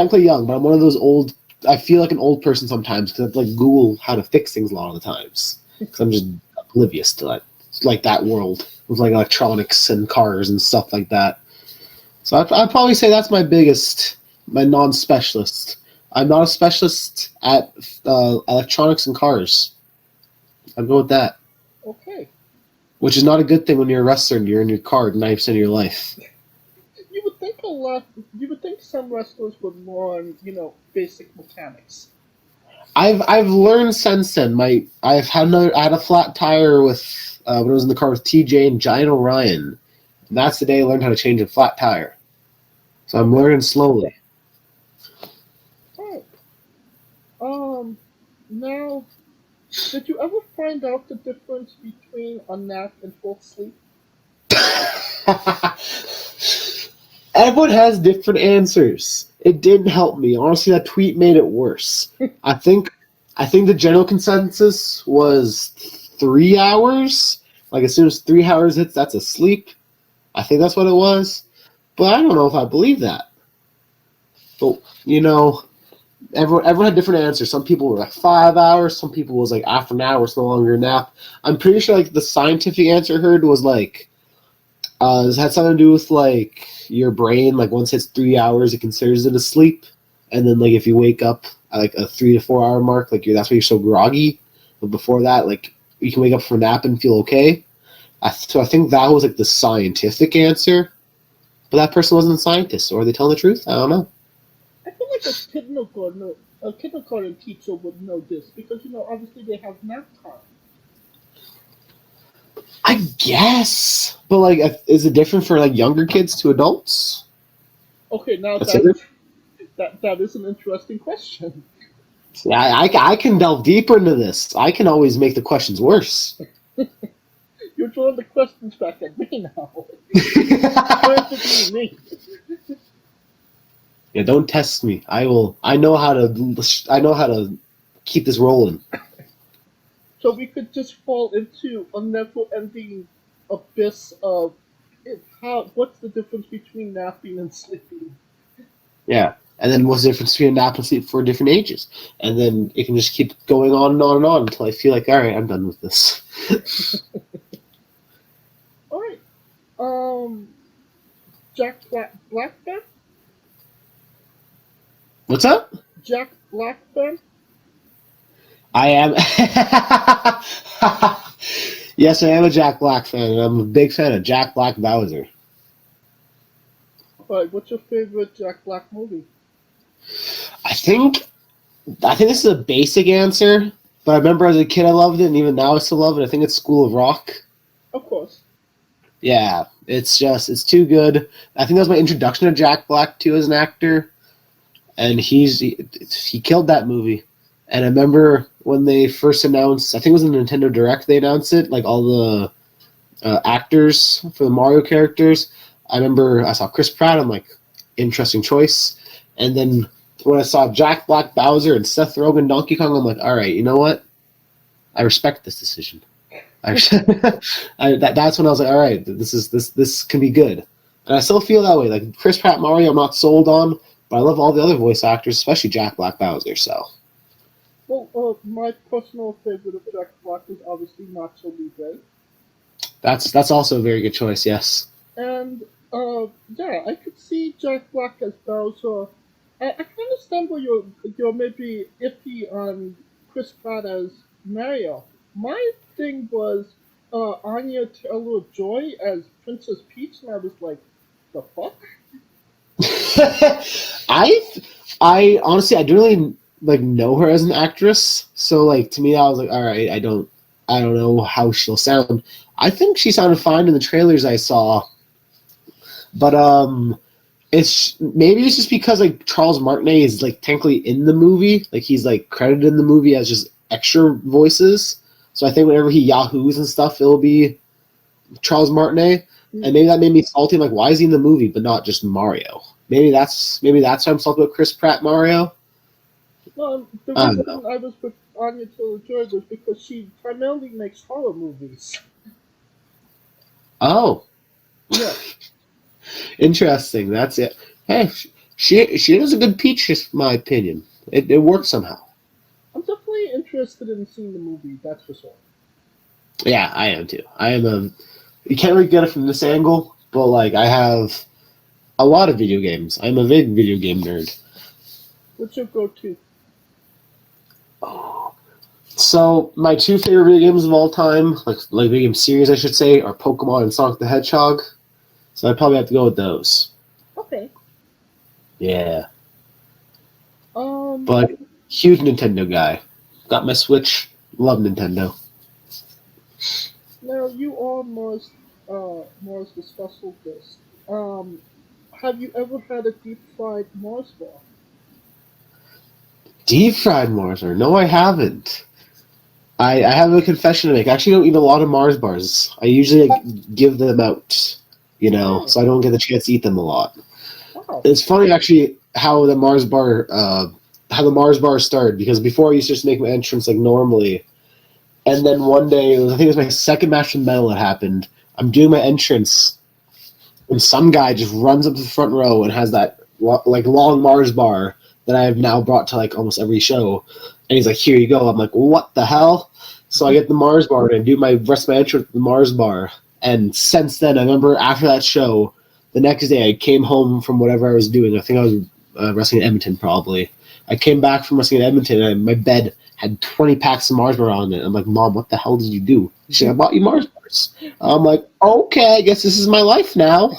I'm one of those old. I feel like an old person sometimes because I Google how to fix things a lot of the times because I'm just oblivious to that world with electronics and cars and stuff like that. So I'd probably say that's my non-specialist. I'm not a specialist at electronics and cars. I'd go with that. Okay. Which is not a good thing when you're a wrestler and you're in your car 90% of your life. You would think some wrestlers would learn, basic mechanics. I've learned since then. I had a flat tire with when I was in the car with TJ and Giant Orion. And that's the day I learned how to change a flat tire. So I'm learning slowly. Alright. Now, did you ever find out the difference between a nap and full sleep? Everyone has different answers. It didn't help me. Honestly, that tweet made it worse. I think the general consensus was 3 hours. As soon as 3 hours hits, that's a sleep. I think that's what it was. But I don't know if I believe that. But, everyone had different answers. Some people were 5 hours. Some people was after an hour, it's no longer a nap. I'm pretty sure the scientific answer I heard was it had something to do with your brain. Once it's 3 hours, it considers it a sleep. And then if you wake up at a 3 to 4 hour mark, that's why you're so groggy. But before that, you can wake up from a nap and feel okay. So I think that was the scientific answer. But that person wasn't a scientist, or are they telling the truth? I don't know. I feel like a kindergarten teacher would know this because obviously they have nap time. I guess, but is it different for younger kids to adults? Okay, now that is an interesting question. I can delve deeper into this. I can always make the questions worse. You're throwing the questions back at me now. Trying to be me. Yeah, don't test me. I know how to keep this rolling. So we could just fall into a never-ending abyss of what's the difference between napping and sleeping? Yeah, and then what's the difference between a nap and sleep for different ages? And then it can just keep going on and on and on until I feel all right, I'm done with this. All right. Jack Blackburn? What's up? Jack Blackburn? I am. Yes, I am a Jack Black fan, and I'm a big fan of Jack Black Bowser. All right, what's your favorite Jack Black movie? I think this is a basic answer, but I remember as a kid I loved it, and even now I still love it. I think it's School of Rock. Of course. Yeah, it's too good. I think that was my introduction to Jack Black too as an actor, and he killed that movie. And I remember when they first announced, I think it was in Nintendo Direct, they announced it, all the actors for the Mario characters. I remember I saw Chris Pratt, I'm interesting choice. And then when I saw Jack Black Bowser and Seth Rogen Donkey Kong, I'm like, all right, you know what? I respect this decision. That's when I was like, all right, this can be good. And I still feel that way. Like Chris Pratt Mario, I'm not sold on, but I love all the other voice actors, especially Jack Black Bowser. So. Well, my personal favorite of Jack Black is obviously Nacho Libre. That's also a very good choice. Yes. And yeah, I could see Jack Black as Bowser. I can understand where you're maybe iffy on Chris Pratt as Mario. My thing was Anya Taylor-Joy as Princess Peach, and I was like, the fuck? I honestly I don't really like know her as an actress, so like to me I was like, all right, I don't know how she'll sound. I think she sounded fine in the trailers I saw, but it's just because like Charles Martinet is like technically in the movie, like he's like credited in the movie as just extra voices. So I think whenever he yahoos and stuff, it'll be Charles Martinet, and maybe that made me salty. I'm like, why is he in the movie but not just Mario? Maybe that's why I'm salty about Chris Pratt Mario. No, the reason I was with Anya Taylor-Joy was because she primarily makes horror movies. Oh, yeah. Interesting. That's it. Hey, she is a good Peach, in my opinion. It works somehow. I'm definitely interested in seeing the movie. That's for sure. Yeah, I am too. You can't really get it from this angle, but like I have a lot of video games. I'm a big video game nerd. What's your go-to? So my two favorite video games of all time, like video game series I should say, are Pokemon and Sonic the Hedgehog. So I'd probably have to go with those. Okay. Yeah. But huge Nintendo guy. Got my Switch. Love Nintendo. Now you are Marz the Specialist. Have you ever had a deep fried Mars bar? Deep fried Mars bar? No, I haven't. I have a confession to make. I actually don't eat a lot of Mars bars. I usually give them out, so I don't get the chance to eat them a lot. Oh. It's funny actually how the Mars bar started, because before I used to just make my entrance like normally, and then one day, I think it was my second match with Metal that happened. I'm doing my entrance, and some guy just runs up to the front row and has that like long Mars bar that I have now brought to like almost every show. And he's like, here you go. I'm like, what the hell? So I get the Mars bar and I do my rest of my entrance with the Mars bar. And since then, I remember after that show, the next day I came home from whatever I was doing. I think I was wrestling in Edmonton probably. I came back from wrestling in Edmonton and my bed had 20 packs of Mars bar on it. I'm like, Mom, what the hell did you do? She's like, I bought you Mars bars. I'm like, okay, I guess this is my life now.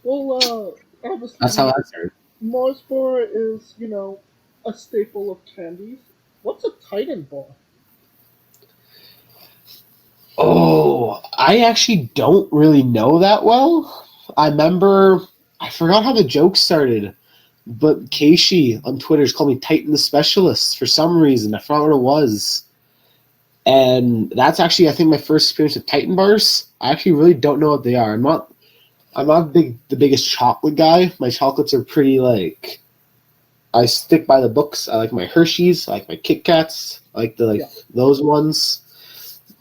Well, obviously, That's how I started. Mars bar is, a staple of candies. What's a Titan bar? Oh, I actually don't really know that well. I forgot how the joke started, but Keishi on Twitter has called me Titan the Specialist for some reason. I forgot what it was. And that's actually, I think, my first experience with Titan bars. I actually really don't know what they are. I'm not the biggest chocolate guy. My chocolates are pretty like, I stick by the books. I like my Hershey's. I like my Kit Kats. I like those ones.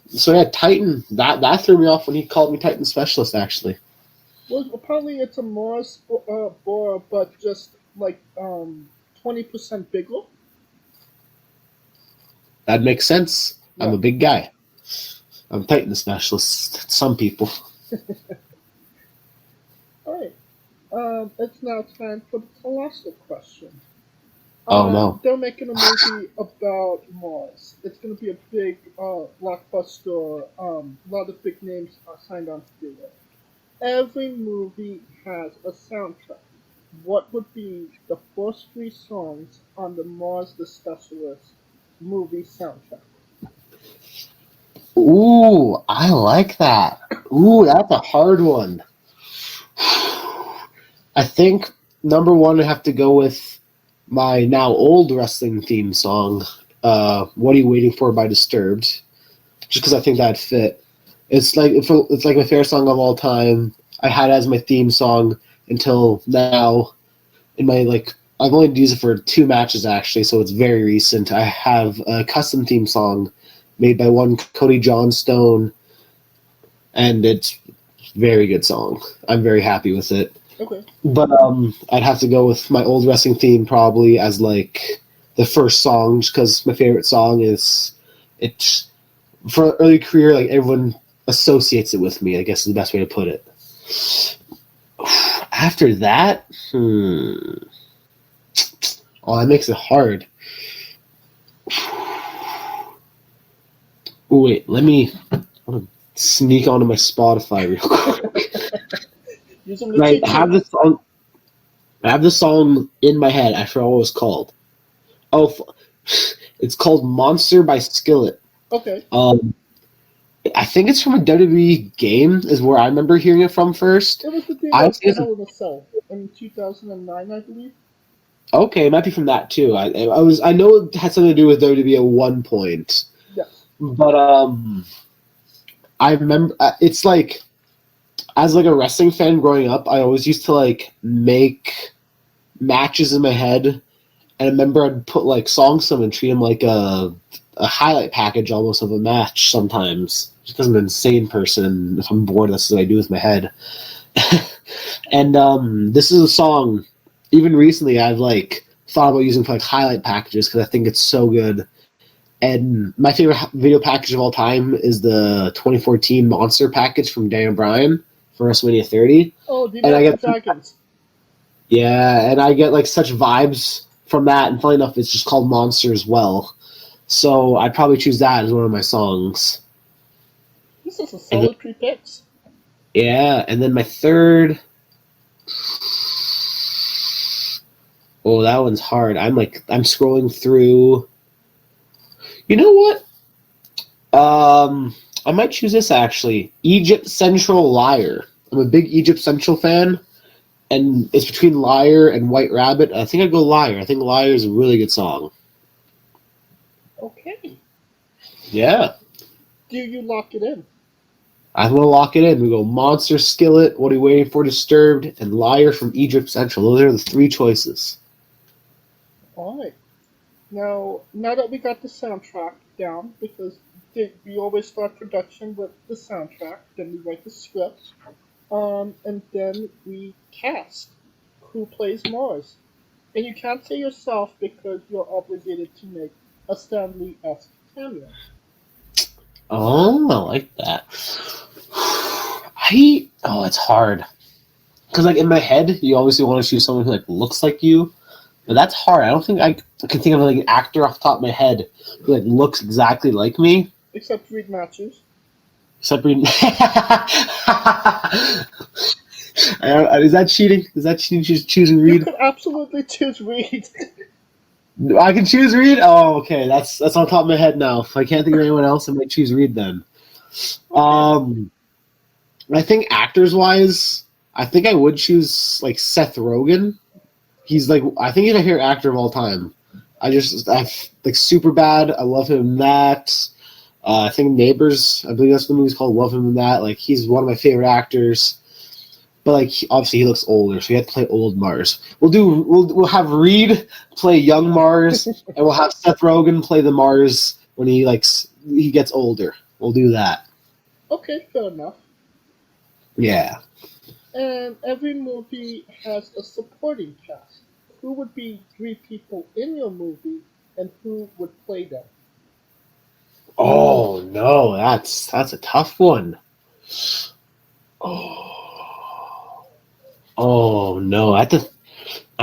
So yeah, Titan. That threw me off when he called me Titan Specialist. Actually. Well, apparently it's a Mars bar, but just like 20% bigger. That makes sense. Yeah. I'm a big guy. I'm Titan Specialist. Some people. All right. It's now time for the Colossal question. Oh no! They're making a movie about Mars. It's going to be a big blockbuster. A lot of big names are signed on to do it. Every movie has a soundtrack. What would be the first 3 songs on the Marz the Specialist movie soundtrack? Ooh, I like that. Ooh, that's a hard one. I think number 1 I have to go with my now old wrestling theme song, "What Are You Waiting For" by Disturbed, just because I think that'd fit. It's like my favorite song of all time. I had it as my theme song. until now. In my I've only used it for 2 matches actually, so it's very recent. I have a custom theme song made by one Cody Johnstone, and it's a very good song. I'm very happy with it. Okay. But I'd have to go with my old wrestling theme probably as the first song, just because my favorite song is it's for early career. Everyone associates it with me, I guess is the best way to put it. After that, oh, that makes it hard. Oh, wait, I want to sneak onto my Spotify real quick. I have this song in my head. I forgot what it was called. Oh, it's called "Monster" by Skillet. Okay. I think it's from a WWE game, is where I remember hearing it from first. It was the game of Hell in a Cell in 2009, I believe. Okay, it might be from that too. I know it had something to do with WWE at one point. Yes. But I remember it's as a wrestling fan growing up, I always used to make matches in my head, and I remember I'd put songs and treat them like a highlight package almost of a match sometimes, just because I'm an insane person. If I'm bored, that's what I do with my head. And this is a song, even recently, I've thought about using for highlight packages because I think it's so good. And my favorite video package of all time is the 2014 Monster package from Daniel Bryan for WrestleMania 30. Oh, the Dragons. Yeah, and I get such vibes from that, and funny enough, it's just called Monster as well. So I'd probably choose that as one of my songs. This is a solid 3 picks. Yeah, and then my third. Oh, that one's hard. I'm scrolling through. You know what? I might choose this actually. Egypt Central Liar. I'm a big Egypt Central fan, and it's between Liar and White Rabbit. I think I'd go Liar. I think Liar is a really good song. Okay. Yeah. Do you lock it in? I'm going to lock it in. We go Monster, Skillet, What Are You Waiting For, Disturbed, and Liar from Egypt Central. Those are the 3 choices. All right. Now that we got the soundtrack down, because we always start production with the soundtrack, then we write the script, and then we cast who plays Marz. And you can't say yourself because you're obligated to make a Stan Lee-esque cameo. Oh, I like that. It's hard. Because in my head, you obviously want to choose someone who looks like you. But that's hard. I don't think I can think of an actor off the top of my head who looks exactly like me. Except Reid Matthews. Except Reid. Is that cheating? Is that cheating? Choosing Reid? You could absolutely choose Reid. I can choose Reid? Oh, okay. That's on top of my head now. If I can't think of anyone else, I might choose Reid then. Okay. I think actors-wise, I think I would choose Seth Rogen. He's I think he's my favorite actor of all time. I Superbad. I love him in that. I think Neighbors. I believe that's what the movie's called. Love him in that. He's one of my favorite actors. But obviously he looks older, so he had to play old Marz. We'll have Reid play young Marz, and we'll have Seth Rogen play the Marz when he gets older. We'll do that. Okay, fair enough. Yeah. And every movie has a supporting cast. Who would be 3 people in your movie, and who would play them? Oh no, that's a tough one. Oh no, I have to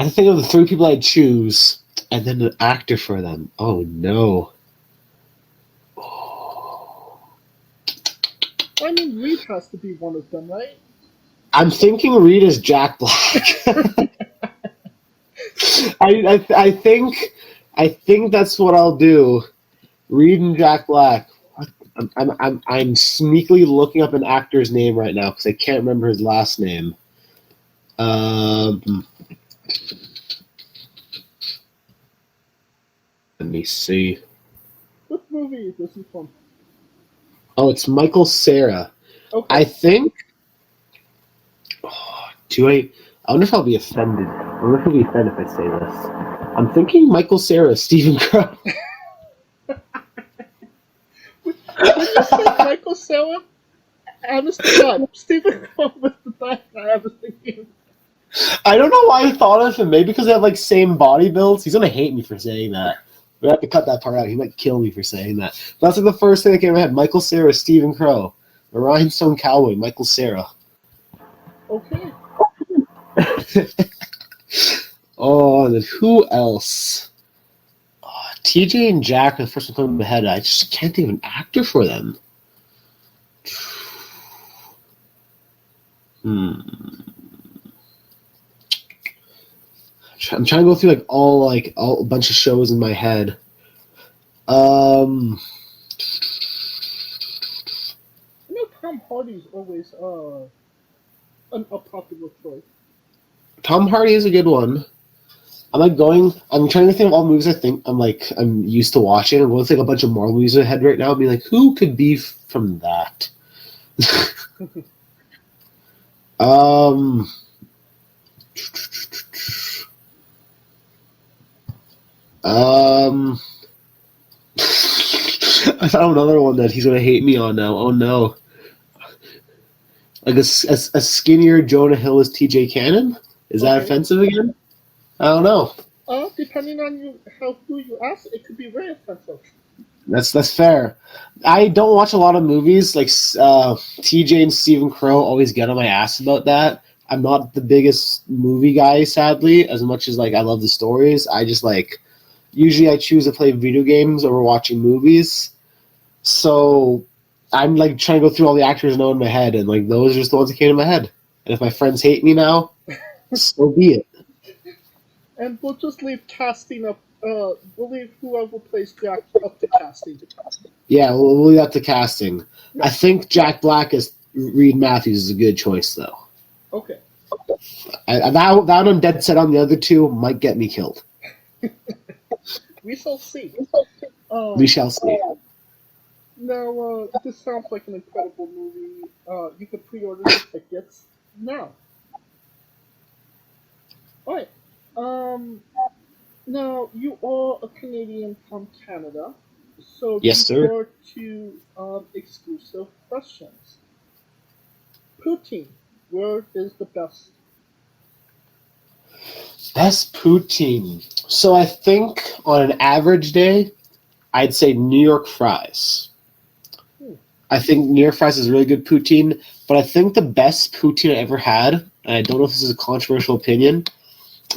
think of the 3 people I'd choose, and then an actor for them. Oh no. I mean, Reid has to be one of them, right? I'm thinking Reid is Jack Black. I think that's what I'll do. Reid and Jack Black. I'm sneakily looking up an actor's name right now because I can't remember his last name. Let me see. What movie is this from? Oh, it's Michael Cera. Okay. I think. I wonder if I'll be offended. I wonder if I'll be offended if I say this. I'm thinking Michael Cera, Stephen Crowe. When you say Michael Cera, honest to God, Stephen Crowe was the best I ever seen. I don't know why I thought of him. Maybe because they have like same body builds. He's gonna hate me for saying that. We have to cut that part out. He might kill me for saying that. But that's like the first thing that came to my head. Michael Cera, Stephen Crowe, the Rhinestone Cowboy, Michael Cera. Okay. Oh, and then who else? TJ and Jack are the first one coming to my head. I just can't think of an actor for them. I'm trying to go through all a bunch of shows in my head. I know Tom Hardy's always a popular choice. Tom Hardy is a good one. I'm trying to think of all movies I'm used to watching. I'm going to think a bunch of Marvel movies in my head right now and be like, who could be from that? I found another one that he's going to hate me on now. Oh no. Like a skinnier Jonah Hill as TJ Cannon? Is that offensive again? I don't know. Depending on who you ask, it could be very offensive. That's fair. I don't watch a lot of movies. Like TJ and Stephen Crowe always get on my ass about that. I'm not the biggest movie guy, sadly, as much as I love the stories. I just usually I choose to play video games over watching movies. So I'm trying to go through all the actors I know in my head, and those are just the ones that came to my head. And if my friends hate me now, so be it. And we'll just leave casting up. We'll leave whoever plays Jack up to casting. Yeah, we'll leave that to casting. I think Jack Black as Reid Matthews is a good choice, though. Okay. That I'm dead set on. The other two might get me killed. We shall see. We shall see. Now, this sounds like an incredible movie. You can pre-order the tickets now. Alright. Now, you are a Canadian from Canada, so yes, sir. before to exclusive questions. Poutine, where is the best? Best poutine. So I think on an average day, I'd say New York fries. I think New York fries is really good poutine, but I think the best poutine I ever had, and I don't know if this is a controversial opinion,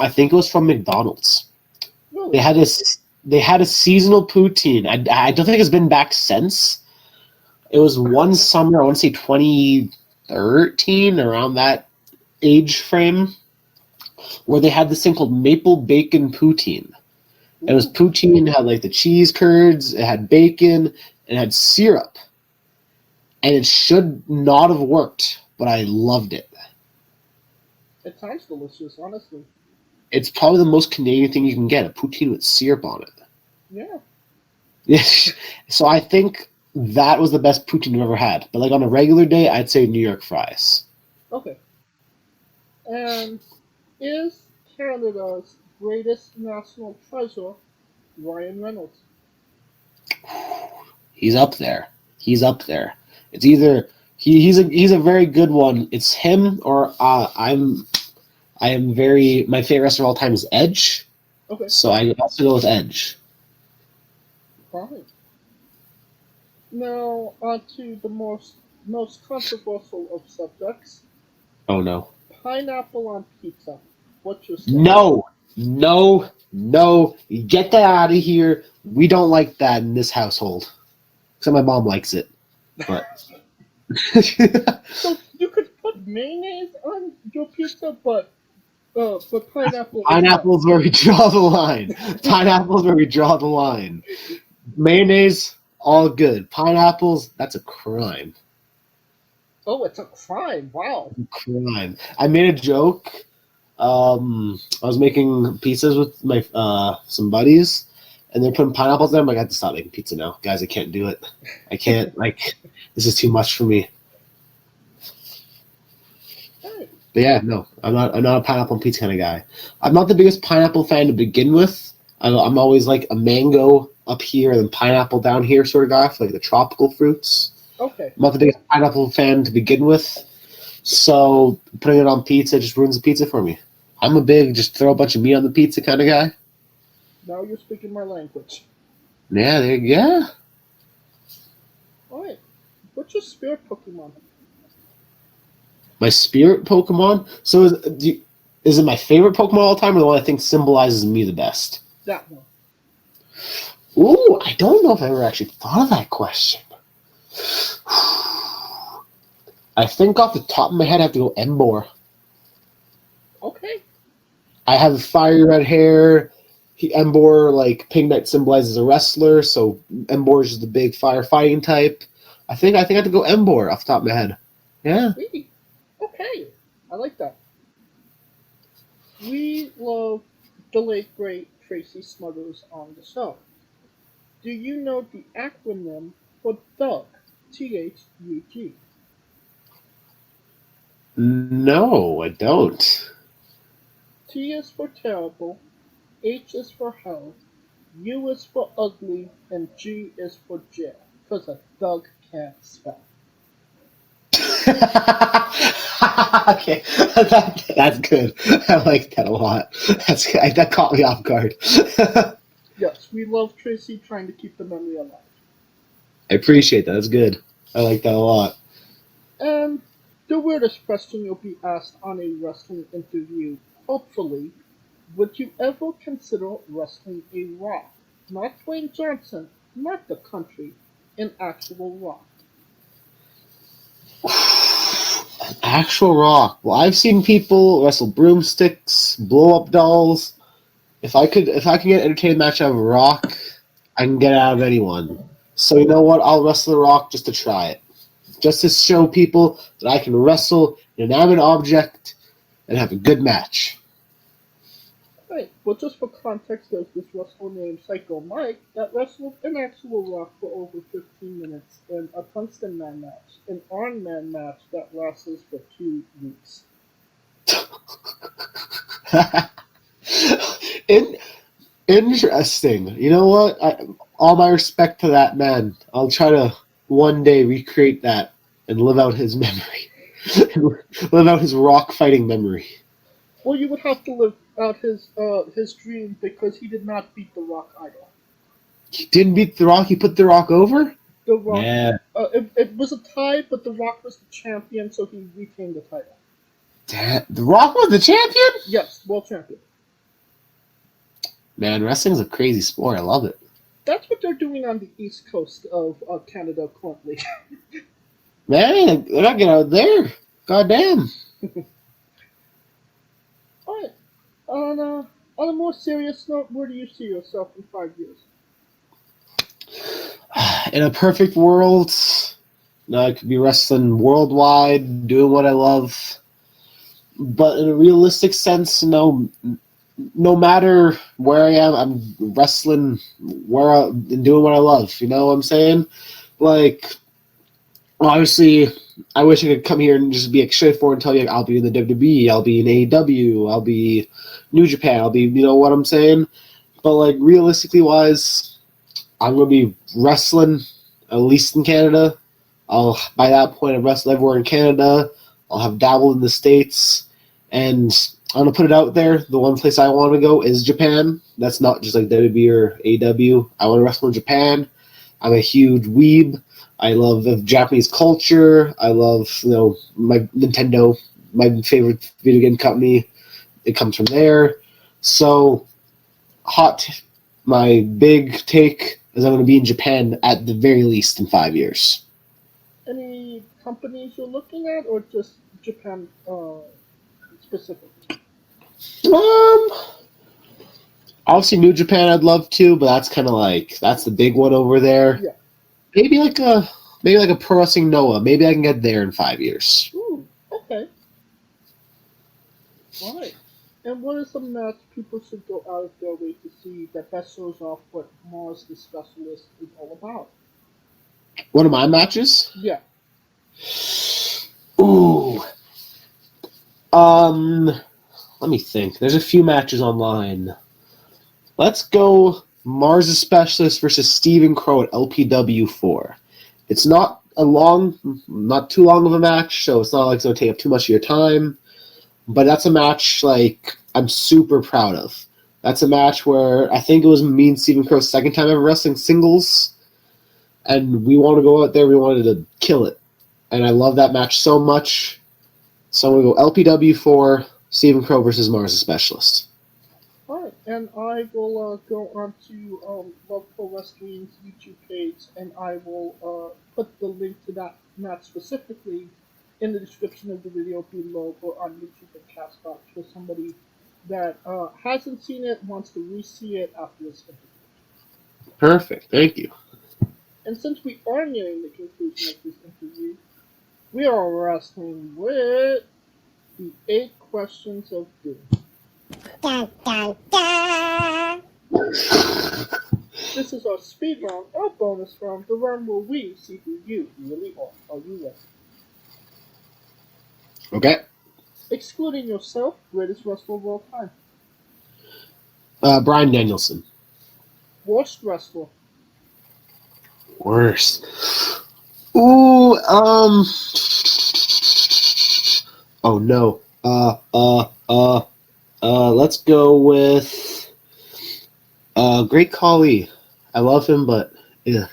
I think it was from McDonald's. Really? They had a seasonal poutine. I don't think it's been back since. It was one summer, I want to say 2013, around that age frame, where they had this thing called maple bacon poutine. It was poutine, it had the cheese curds, it had bacon, and it had syrup. And it should not have worked, but I loved it. It sounds delicious, honestly. It's probably the most Canadian thing you can get, a poutine with syrup on it. Yeah. So I think that was the best poutine I've ever had. But on a regular day, I'd say New York fries. Okay. And is Canada's greatest national treasure Ryan Reynolds? He's up there. It's either he's a very good one. It's him or my favorite wrestler of all time is Edge. Okay. So I have to go with Edge. Fine. Now on to the most controversial of subjects. Oh no. Pineapple on pizza. What's your say? No. Get that out of here. We don't like that in this household. Except my mom likes it. But So you could put mayonnaise on your pizza, but pineapple. Pineapple's where we draw the line. Pineapple's where we draw the line. Mayonnaise, all good. Pineapples, that's a crime. Oh, it's a crime! Wow. Crime. I made a joke. I was making pizzas with my some buddies, and they're putting pineapples there. I'm like, I have to stop making pizza now, guys. I can't do it. I can't. This is too much for me. Hey. But yeah, no, I'm not a pineapple on pizza kind of guy. I'm not the biggest pineapple fan to begin with. I'm always like a mango up here and then pineapple down here sort of guy for like the tropical fruits. Okay. I'm not the biggest pineapple fan to begin with, so putting it on pizza just ruins the pizza for me. I'm a big just throw a bunch of meat on the pizza kind of guy. Now you're speaking my language. Yeah, yeah. Alright. What's your spirit Pokemon? My spirit Pokemon? So is it my favorite Pokemon all the time or the one I think symbolizes me the best? That one. Ooh, I don't know if I ever actually thought of that question. I think off the top of my head I have to go Emboar. Okay. I have fiery red hair. Emboar, like Pink Knight, symbolizes a wrestler, so Emboar is the big firefighting type. I think I have to go Emboar off the top of my head. Yeah. Sweet. Okay. I like that. We love the late great Tracy Smothers on the show. Do you know the acronym for Thug? THUG. No, I don't. T is for terrible, H is for hell, U is for ugly, and G is for jail. Because a thug can't spell. Okay, that's good. I like that a lot. That's good. That caught me off guard. Yes, we love Tracy trying to keep the memory alive. I appreciate that. That's good. I like that a lot. And the weirdest question you'll be asked on a wrestling interview, hopefully, would you ever consider wrestling a Rock? Not Dwayne Johnson, not the country, an actual Rock. Actual Rock. Well, I've seen people wrestle broomsticks, blow up dolls. If I can get an entertaining match out of Rock, I can get it out of anyone. So you know what? I'll wrestle the Rock just to try it. Just to show people that I can wrestle an inanimate object and have a good match. Right, well just for context, there's this wrestler named Psycho Mike that wrestled an actual Rock for over 15 minutes in a Tungsten Man match, an Iron Man match that lasts for 2 weeks. Interesting. You know what? All my respect to that man. I'll try to one day recreate that and live out his memory. Live out his Rock fighting memory. Well, you would have to live out his dream because he did not beat the Rock idol. He didn't beat The Rock? He put The Rock over? The Rock. Yeah. It was a tie, but the Rock was the champion, so he retained the title. Damn, The Rock was the champion? Yes, world champion. Man, wrestling's a crazy sport. I love it. That's what they're doing on the east coast of Canada currently. Man, they're not getting out there. Goddamn. Alright. On a more serious note, where do you see yourself in 5 years? In a perfect world, I could be wrestling worldwide, doing what I love. But in a realistic sense, no matter where I am, I'm wrestling and doing what I love. You know what I'm saying? Like, obviously, I wish I could come here and just be straightforward and tell you I'll be in the WWE, I'll be in AEW, I'll be New Japan, I'll be, you know what I'm saying? But, like, realistically wise, I'm going to be wrestling, at least in Canada. By that point, I've wrestled everywhere in Canada. I'll have dabbled in the States. And I'm going to put it out there. The one place I want to go is Japan. That's not just like WWE or AEW. I want to wrestle in Japan. I'm a huge weeb. I love the Japanese culture. I love, my Nintendo, my favorite video game company. It comes from there. So, my big take is I'm going to be in Japan at the very least in 5 years. Any companies you're looking at, or just Japan specifically? Obviously New Japan I'd love to, but that's kind of like, that's the big one over there. Yeah. Maybe like a Pro Wrestling Noah. Maybe I can get there in 5 years. Ooh, okay. Alright. And what are some match people should go out of their way to see that shows off what Marz the Specialist is all about? One of my matches? Yeah. Ooh. Let me think. There's a few matches online. Let's go Marz the Specialist versus Stephen Crowe at LPW 4. It's not too long of a match, so it's not like it's going to take up too much of your time. But that's a match I'm super proud of. That's a match where I think it was me and Stephen Crowe's second time ever wrestling singles, and we want to go out there. We wanted to kill it, and I love that match so much. So I'm going to go LPW 4, Stephen Crowe versus Marz the Specialist. Alright, and I will go on to Love Pro Wrestling's YouTube page, and I will put the link to that match specifically in the description of the video below, or on YouTube and Castbox for somebody that hasn't seen it, wants to re-see it after this interview. Perfect, thank you. And since we are nearing the conclusion of this interview, we are wrestling with the 8 questions of doom. Dun, dun, dun. This is our speed round, our bonus round, the round where we see who you really are. Are you ready? Okay. Excluding yourself, greatest wrestler of all time. Bryan Danielson. Worst wrestler. Worst. Ooh, oh no. Let's go with Great Khali. I love him, but yeah.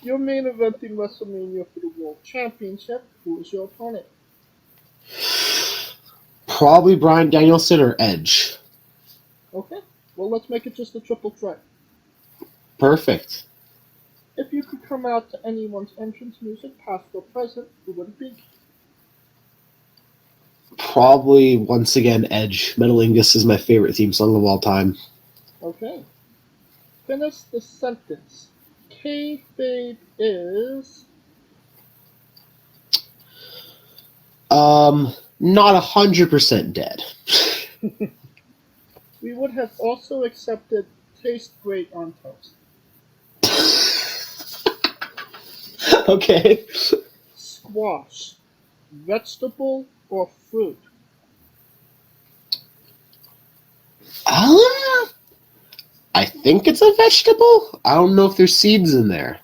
Your main eventing WrestleMania for the World Championship. Who is your opponent? Probably Bryan Danielson or Edge. Okay. Well, let's make it just a triple threat. Perfect. If you could come out to anyone's entrance music, past or present, who would it be? Probably, once again, Edge. Metalingus is my favorite theme song of all time. Okay. Finish the sentence. Kayfabe is... Not 100% dead. We would have also accepted taste great on toast. Okay. Squash. Vegetable or fruit? I think it's a vegetable. I don't know if there's seeds in there.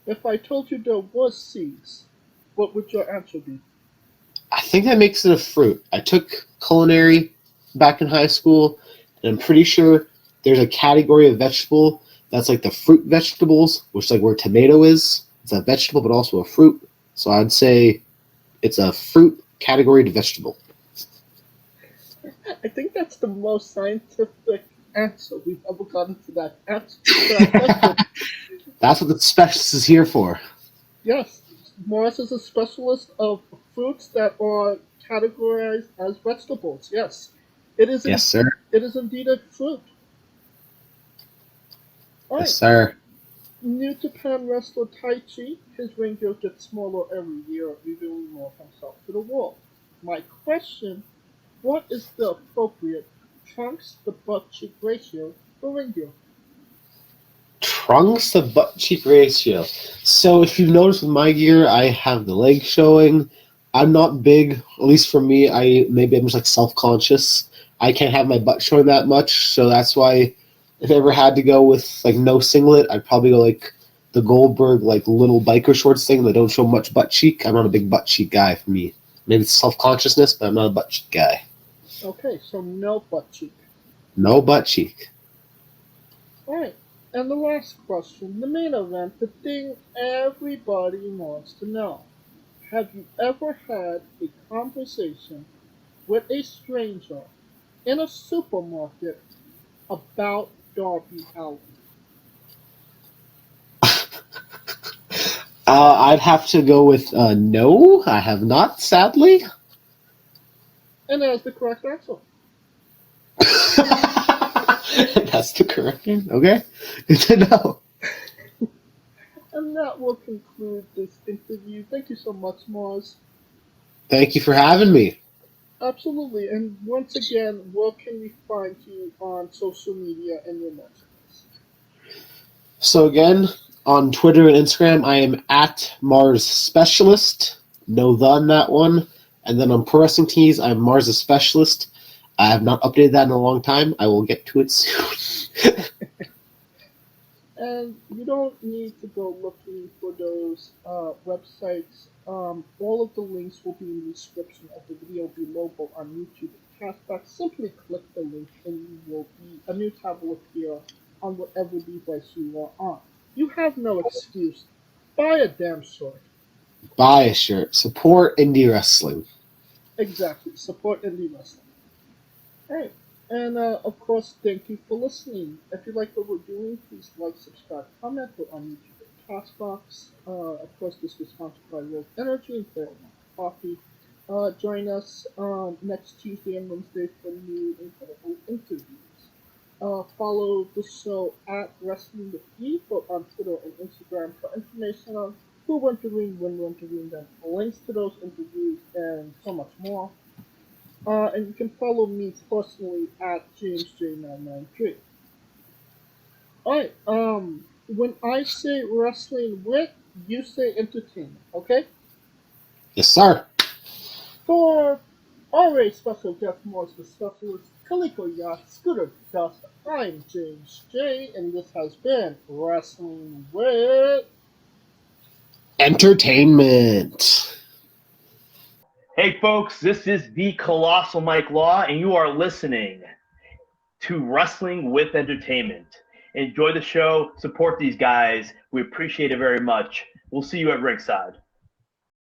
If I told you there was seeds, what would your answer be? I think that makes it a fruit. I took culinary back in high school, and I'm pretty sure there's a category of vegetable that's like the fruit vegetables, which is like where tomato is. It's a vegetable, but also a fruit. So I'd say it's a fruit category to vegetable. I think that's the most scientific answer we've ever gotten to that answer. To that question. That's what the specialist is here for. Yes, Morris is a specialist of fruits that are categorized as vegetables. Yes, it is. Yes, sir. It is indeed a fruit. All right. Yes, sir. New Japan wrestler Taichi, his ring gear gets smaller every year, revealing more of himself to the world. My question: what is the appropriate trunks to butt cheek ratio for ring gear? Trunks to butt cheek ratio. So if you've noticed with my gear, I have the leg showing. I'm not big, at least for me. I'm just like self-conscious. I can't have my butt showing that much, so that's why if I ever had to go with like no singlet, I'd probably go like the Goldberg like little biker shorts thing that don't show much butt cheek. I'm not a big butt cheek guy for me. Maybe it's self-consciousness, but I'm not a butt cheek guy. Okay, so no butt cheek. No butt cheek. Alright, and the last question, the main event, the thing everybody wants to know. Have you ever had a conversation with a stranger in a supermarket about Darby Allin? I'd have to go with no. I have not, sadly. And that's the correct answer. That's the correct one. Okay, good to know. And that will conclude this interview. Thank you so much, Marz. Thank you for having me. Absolutely. And once again, where can we find you on social media and your messages? So again, on Twitter and Instagram, I am at Marz Specialist. no the on that one. And then on Pro Wrestling Tees, I'm Marz the Specialist. I have not updated that in a long time. I will get to it soon. And you don't need to go looking for those websites. All of the links will be in the description of the video below, both on YouTube and Castbox. Simply click the link and a new tab will appear on whatever device you are on. You have no excuse. Buy a damn shirt. Buy a shirt. Support indie wrestling. Exactly. Support indie wrestling. Alright. And of course, thank you for listening. If you like what we're doing, please like, subscribe, comment. We're on YouTube and Castbox. Of course, this was sponsored by Rose Energy and Fairmont Coffee. Join us next Tuesday and Wednesday for new incredible interviews. Follow the show at Wrestling with E, both on Twitter and Instagram, for information on who went to ring, when went to ring, them, links to those interviews, and so much more. And you can follow me personally at JamesJ993. Alright, when I say wrestling with, you say entertainment, okay? Yes, sir. For our special guest, Marz the Specialist, Kaliko Yacht, Scooter Dust, I'm James J, and this has been Wrestling with Entertainment. Hey folks, this is the Colossal Mike Law, and you are listening to Wrestling with Entertainment. Enjoy the show, support these guys. We appreciate it very much. We'll see you at ringside.